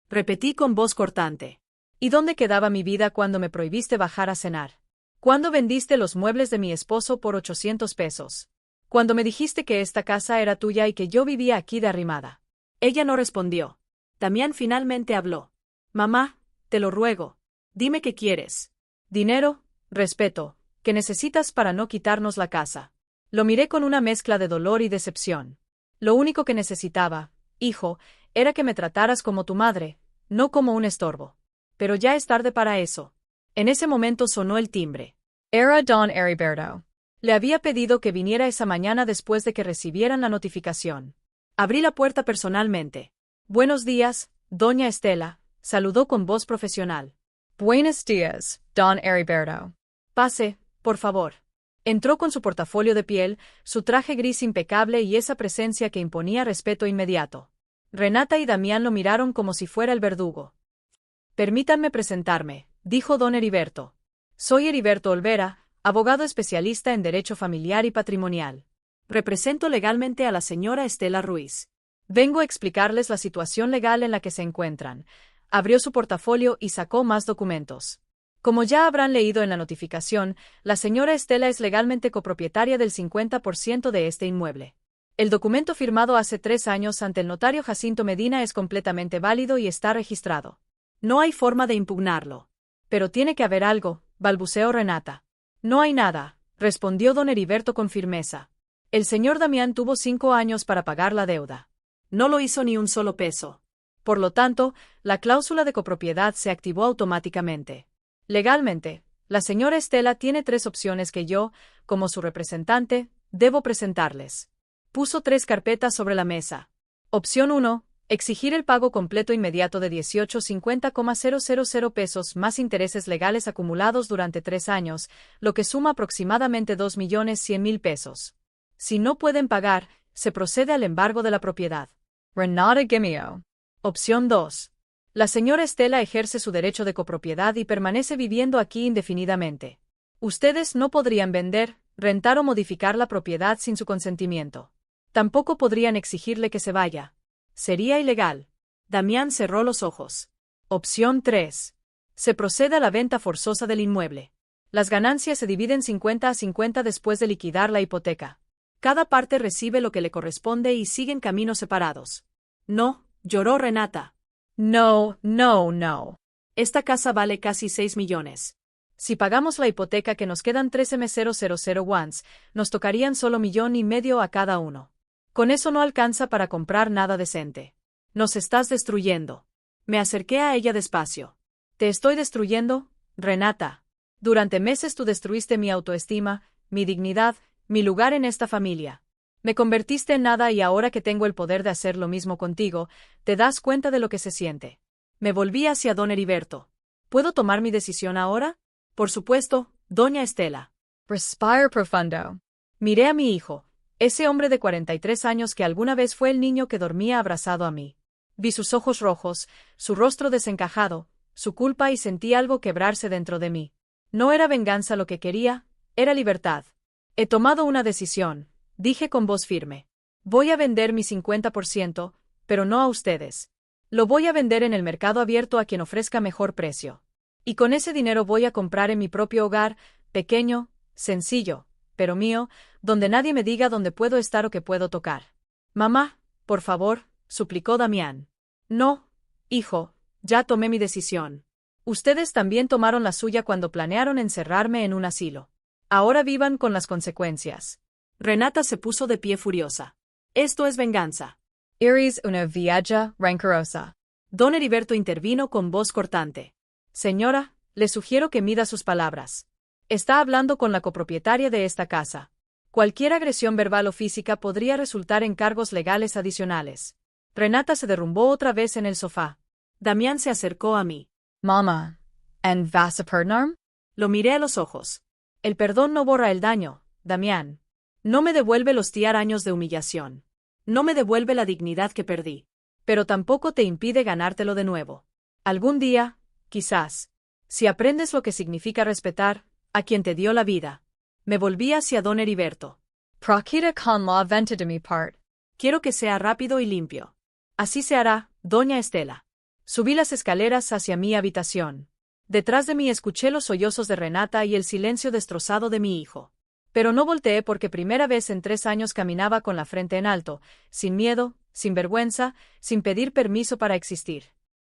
Repetí con voz cortante. ¿Y dónde quedaba mi vida cuando me prohibiste bajar a cenar? ¿Cuándo vendiste los muebles de mi esposo por 800 pesos? Cuando me dijiste que esta casa era tuya y que yo vivía aquí de arrimada. Ella no respondió. Damián finalmente habló. Mamá, te lo ruego. Dime qué quieres. Dinero, respeto, que necesitas para no quitarnos la casa. Lo miré con una mezcla de dolor y decepción. Lo único que necesitaba, hijo, era que me trataras como tu madre, no como un estorbo. Pero ya es tarde para eso. En ese momento sonó el timbre. Era Don Heriberto. Le había pedido que viniera esa mañana después de que recibieran la notificación. Abrí la puerta personalmente. Buenos días, doña Estela, saludó con voz profesional. Buenos días, Don Heriberto. Pase, por favor. Entró con su portafolio de piel, su traje gris impecable y esa presencia que imponía respeto inmediato. Renata y Damián lo miraron como si fuera el verdugo. Permítanme presentarme, dijo don Heriberto. Soy Heriberto Olvera, abogado especialista en derecho familiar y patrimonial. Represento legalmente a la señora Estela Ruiz. Vengo a explicarles la situación legal en la que se encuentran. Abrió su portafolio y sacó más documentos. Como ya habrán leído en la notificación, la señora Estela es legalmente copropietaria del 50% de este inmueble. El documento firmado hace 3 años ante el notario Jacinto Medina es completamente válido y está registrado. No hay forma de impugnarlo. Pero tiene que haber algo, balbuceó Renata. No hay nada, respondió don Heriberto con firmeza. El señor Damián tuvo 5 años para pagar la deuda. No lo hizo ni un solo peso. Por lo tanto, la cláusula de copropiedad se activó automáticamente. Legalmente, la señora Estela tiene 3 opciones que yo, como su representante, debo presentarles. Puso 3 carpetas sobre la mesa. Opción 1. Exigir el pago completo inmediato de 1850,000 pesos más intereses legales acumulados durante 3 años, lo que suma aproximadamente 2.100.000 pesos. Si no pueden pagar, se procede al embargo de la propiedad. Renata Gimio. Opción 2. La señora Estela ejerce su derecho de copropiedad y permanece viviendo aquí indefinidamente. Ustedes no podrían vender, rentar o modificar la propiedad sin su consentimiento. Tampoco podrían exigirle que se vaya. Sería ilegal. Damián cerró los ojos. Opción 3. Se procede a la venta forzosa del inmueble. Las ganancias se dividen 50-50 después de liquidar la hipoteca. Cada parte recibe lo que le corresponde y siguen caminos separados. No, lloró Renata. No, no, no. Esta casa vale casi 6 millones. Si pagamos la hipoteca que nos quedan 13.000 ones, nos tocarían solo 1,5 millones a cada uno. Con eso no alcanza para comprar nada decente. Nos estás destruyendo. Me acerqué a ella despacio. ¿Te estoy destruyendo, Renata? Durante meses tú destruiste mi autoestima, mi dignidad, mi lugar en esta familia. Me convertiste en nada y ahora que tengo el poder de hacer lo mismo contigo, ¿te das cuenta de lo que se siente? Me volví hacia don Heriberto. ¿Puedo tomar mi decisión ahora? Por supuesto, doña Estela. Respire profundo. Miré a mi hijo, ese hombre de 43 años que alguna vez fue el niño que dormía abrazado a mí. Vi sus ojos rojos, su rostro desencajado, su culpa y sentí algo quebrarse dentro de mí. No era venganza lo que quería, era libertad. He tomado una decisión, dije con voz firme. Voy a vender mi 50%, pero no a ustedes. Lo voy a vender en el mercado abierto a quien ofrezca mejor precio. Y con ese dinero voy a comprar en mi propio hogar, pequeño, sencillo, pero mío, donde nadie me diga dónde puedo estar o qué puedo tocar. Mamá, por favor, suplicó Damián. No, hijo, ya tomé mi decisión. Ustedes también tomaron la suya cuando planearon encerrarme en un asilo. Ahora vivan con las consecuencias. Renata se puso de pie furiosa. Esto es venganza. Eres una vieja rencorosa. Don Heriberto intervino con voz cortante. Señora, le sugiero que mida sus palabras. Está hablando con la copropietaria de esta casa. Cualquier agresión verbal o física podría resultar en cargos legales adicionales. Renata se derrumbó otra vez en el sofá. Damián se acercó a mí. Mama, ¿en vas a perdonarme? Lo miré a los ojos. El perdón no borra el daño, Damián. No me devuelve los 10 años de humillación. No me devuelve la dignidad que perdí. Pero tampoco te impide ganártelo de nuevo. Algún día, quizás. Si aprendes lo que significa respetar a quien te dio la vida. Me volví hacia don Heriberto. Procura con la venta de mi part. Quiero que sea rápido y limpio. Así se hará, doña Estela. Subí las escaleras hacia mi habitación. Detrás de mí escuché los sollozos de Renata y el silencio destrozado de mi hijo. Pero no volteé porque primera vez en 3 años caminaba con la frente en alto, sin miedo, sin vergüenza, sin pedir permiso para existir.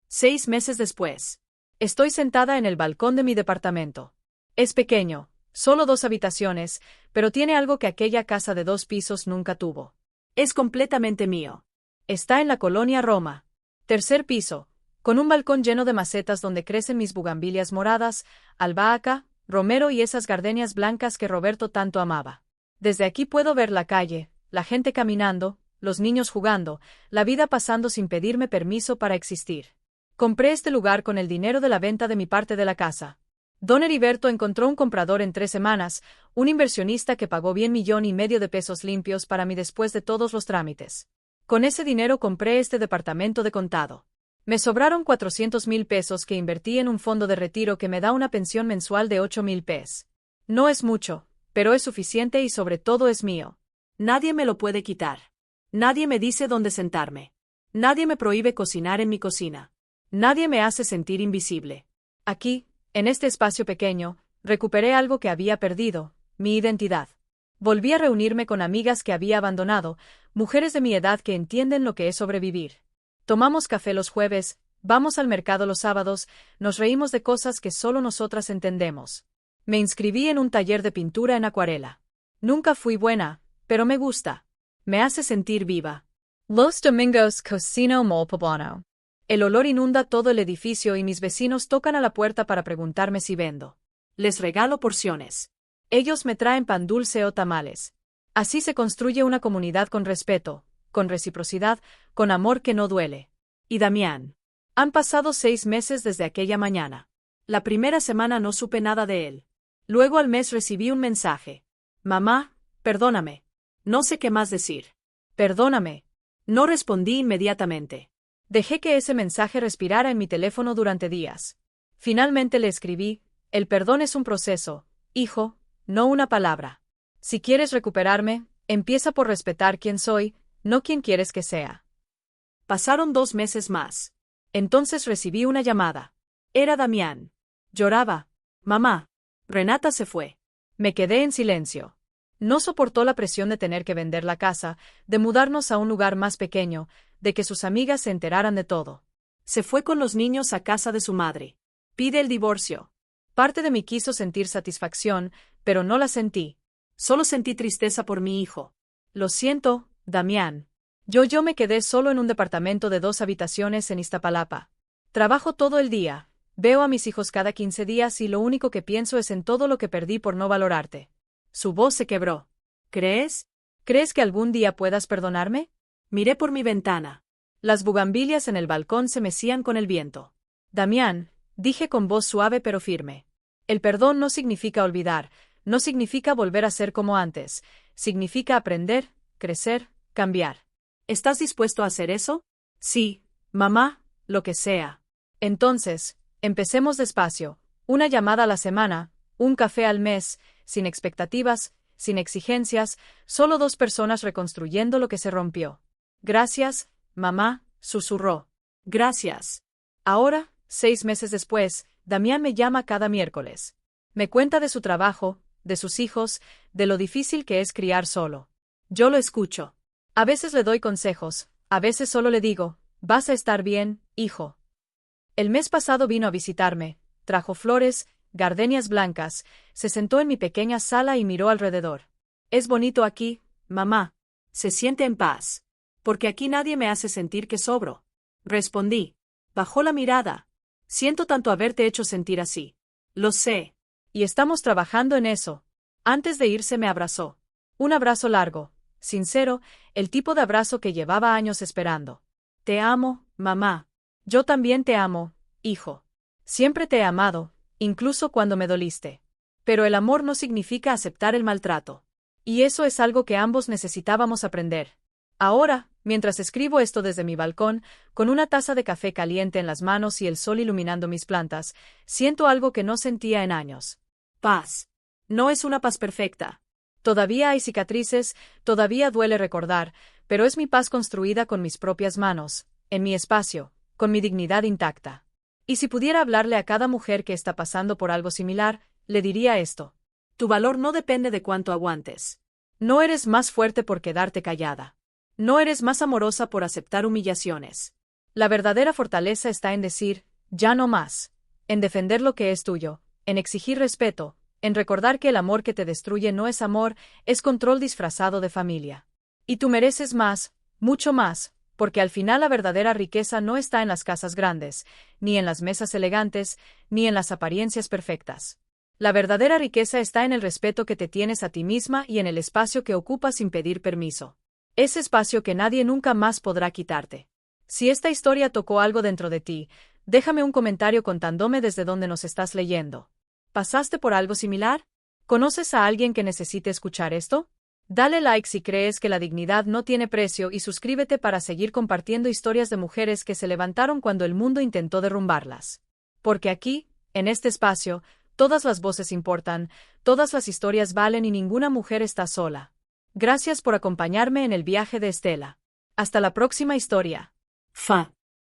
6 meses después. Estoy sentada en el balcón de mi departamento. Es pequeño, solo 2 habitaciones, pero tiene algo que aquella casa de 2 pisos nunca tuvo. Es completamente mío. Está en la colonia Roma. 3er piso, con un balcón lleno de macetas donde crecen mis bugambilias moradas, albahaca, romero y esas gardenias blancas que Roberto tanto amaba. Desde aquí puedo ver la calle, la gente caminando, los niños jugando, la vida pasando sin pedirme permiso para existir. Compré este lugar con el dinero de la venta de mi parte de la casa. Don Heriberto encontró un comprador en 3 semanas, un inversionista que pagó bien $1,500,000 limpios para mí después de todos los trámites. Con ese dinero compré este departamento de contado. Me sobraron $400,000 que invertí en un fondo de retiro que me da una pensión mensual de $8,000. No es mucho, pero es suficiente y sobre todo es mío. Nadie me lo puede quitar. Nadie me dice dónde sentarme. Nadie me prohíbe cocinar en mi cocina. Nadie me hace sentir invisible. Aquí, en este espacio pequeño, recuperé algo que había perdido, mi identidad. Volví a reunirme con amigas que había abandonado, mujeres de mi edad que entienden lo que es sobrevivir. Tomamos café los jueves, vamos al mercado los sábados, nos reímos de cosas que solo nosotras entendemos. Me inscribí en un taller de pintura en acuarela. Nunca fui buena, pero me gusta. Me hace sentir viva. Los domingos cocino mole poblano. El olor inunda todo el edificio y mis vecinos tocan a la puerta para preguntarme si vendo. Les regalo porciones. Ellos me traen pan dulce o tamales. Así se construye una comunidad con respeto, con reciprocidad, con amor que no duele. Y Damián. Han pasado 6 meses desde aquella mañana. La primera semana no supe nada de él. Luego al mes recibí un mensaje. Mamá, perdóname. No sé qué más decir. Perdóname. No respondí inmediatamente. Dejé que ese mensaje respirara en mi teléfono durante días. Finalmente le escribí, el perdón es un proceso, hijo, no una palabra. Si quieres recuperarme, empieza por respetar quién soy, no quién quieres que sea. Pasaron 2 meses más. Entonces recibí una llamada. Era Damián. Lloraba. Mamá, Renata se fue. Me quedé en silencio. No soportó la presión de tener que vender la casa, de mudarnos a un lugar más pequeño, de que sus amigas se enteraran de todo. Se fue con los niños a casa de su madre. Pide el divorcio. Parte de mí quiso sentir satisfacción, pero no la sentí. Solo sentí tristeza por mi hijo. Lo siento, Damián. Yo me quedé solo en un departamento de 2 habitaciones en Iztapalapa. Trabajo todo el día, veo a mis hijos cada 15 días y lo único que pienso es en todo lo que perdí por no valorarte. Su voz se quebró. ¿Crees? ¿Crees que algún día puedas perdonarme? Miré por mi ventana. Las bugambilias en el balcón se mecían con el viento. Damián, dije con voz suave pero firme. El perdón no significa olvidar, no significa volver a ser como antes, significa aprender, crecer, cambiar. ¿Estás dispuesto a hacer eso? Sí, mamá, lo que sea. Entonces, empecemos despacio, una llamada a la semana, un café al mes, sin expectativas, sin exigencias, solo 2 personas reconstruyendo lo que se rompió. Gracias, mamá, susurró. Gracias. Ahora, 6 meses después, Damián me llama cada miércoles. Me cuenta de su trabajo, de sus hijos, de lo difícil que es criar solo. Yo lo escucho. A veces le doy consejos, a veces solo le digo, vas a estar bien, hijo. El mes pasado vino a visitarme, trajo flores, gardenias blancas, se sentó en mi pequeña sala y miró alrededor. Es bonito aquí, mamá. Se siente en paz. Porque aquí nadie me hace sentir que sobro. Respondí. Bajó la mirada. Siento tanto haberte hecho sentir así. Lo sé. Y estamos trabajando en eso. Antes de irse me abrazó. Un abrazo largo, sincero, el tipo de abrazo que llevaba años esperando. Te amo, mamá. Yo también te amo, hijo. Siempre te he amado, incluso cuando me doliste. Pero el amor no significa aceptar el maltrato. Y eso es algo que ambos necesitábamos aprender. Ahora, mientras escribo esto desde mi balcón, con una taza de café caliente en las manos y el sol iluminando mis plantas, siento algo que no sentía en años. Paz. No es una paz perfecta. Todavía hay cicatrices, todavía duele recordar, pero es mi paz construida con mis propias manos, en mi espacio, con mi dignidad intacta. Y si pudiera hablarle a cada mujer que está pasando por algo similar, le diría esto. Tu valor no depende de cuánto aguantes. No eres más fuerte por quedarte callada. No eres más amorosa por aceptar humillaciones. La verdadera fortaleza está en decir, ya no más, en defender lo que es tuyo, en exigir respeto, en recordar que el amor que te destruye no es amor, es control disfrazado de familia. Y tú mereces más, mucho más, porque al final la verdadera riqueza no está en las casas grandes, ni en las mesas elegantes, ni en las apariencias perfectas. La verdadera riqueza está en el respeto que te tienes a ti misma y en el espacio que ocupas sin pedir permiso. Ese espacio que nadie nunca más podrá quitarte. Si esta historia tocó algo dentro de ti, déjame un comentario contándome desde dónde nos estás leyendo. ¿Pasaste por algo similar? ¿Conoces a alguien que necesite escuchar esto? Dale like si crees que la dignidad no tiene precio y suscríbete para seguir compartiendo historias de mujeres que se levantaron cuando el mundo intentó derrumbarlas. Porque aquí, en este espacio, todas las voces importan, todas las historias valen y ninguna mujer está sola. Gracias por acompañarme en el viaje de Estela. Hasta la próxima historia. Fa.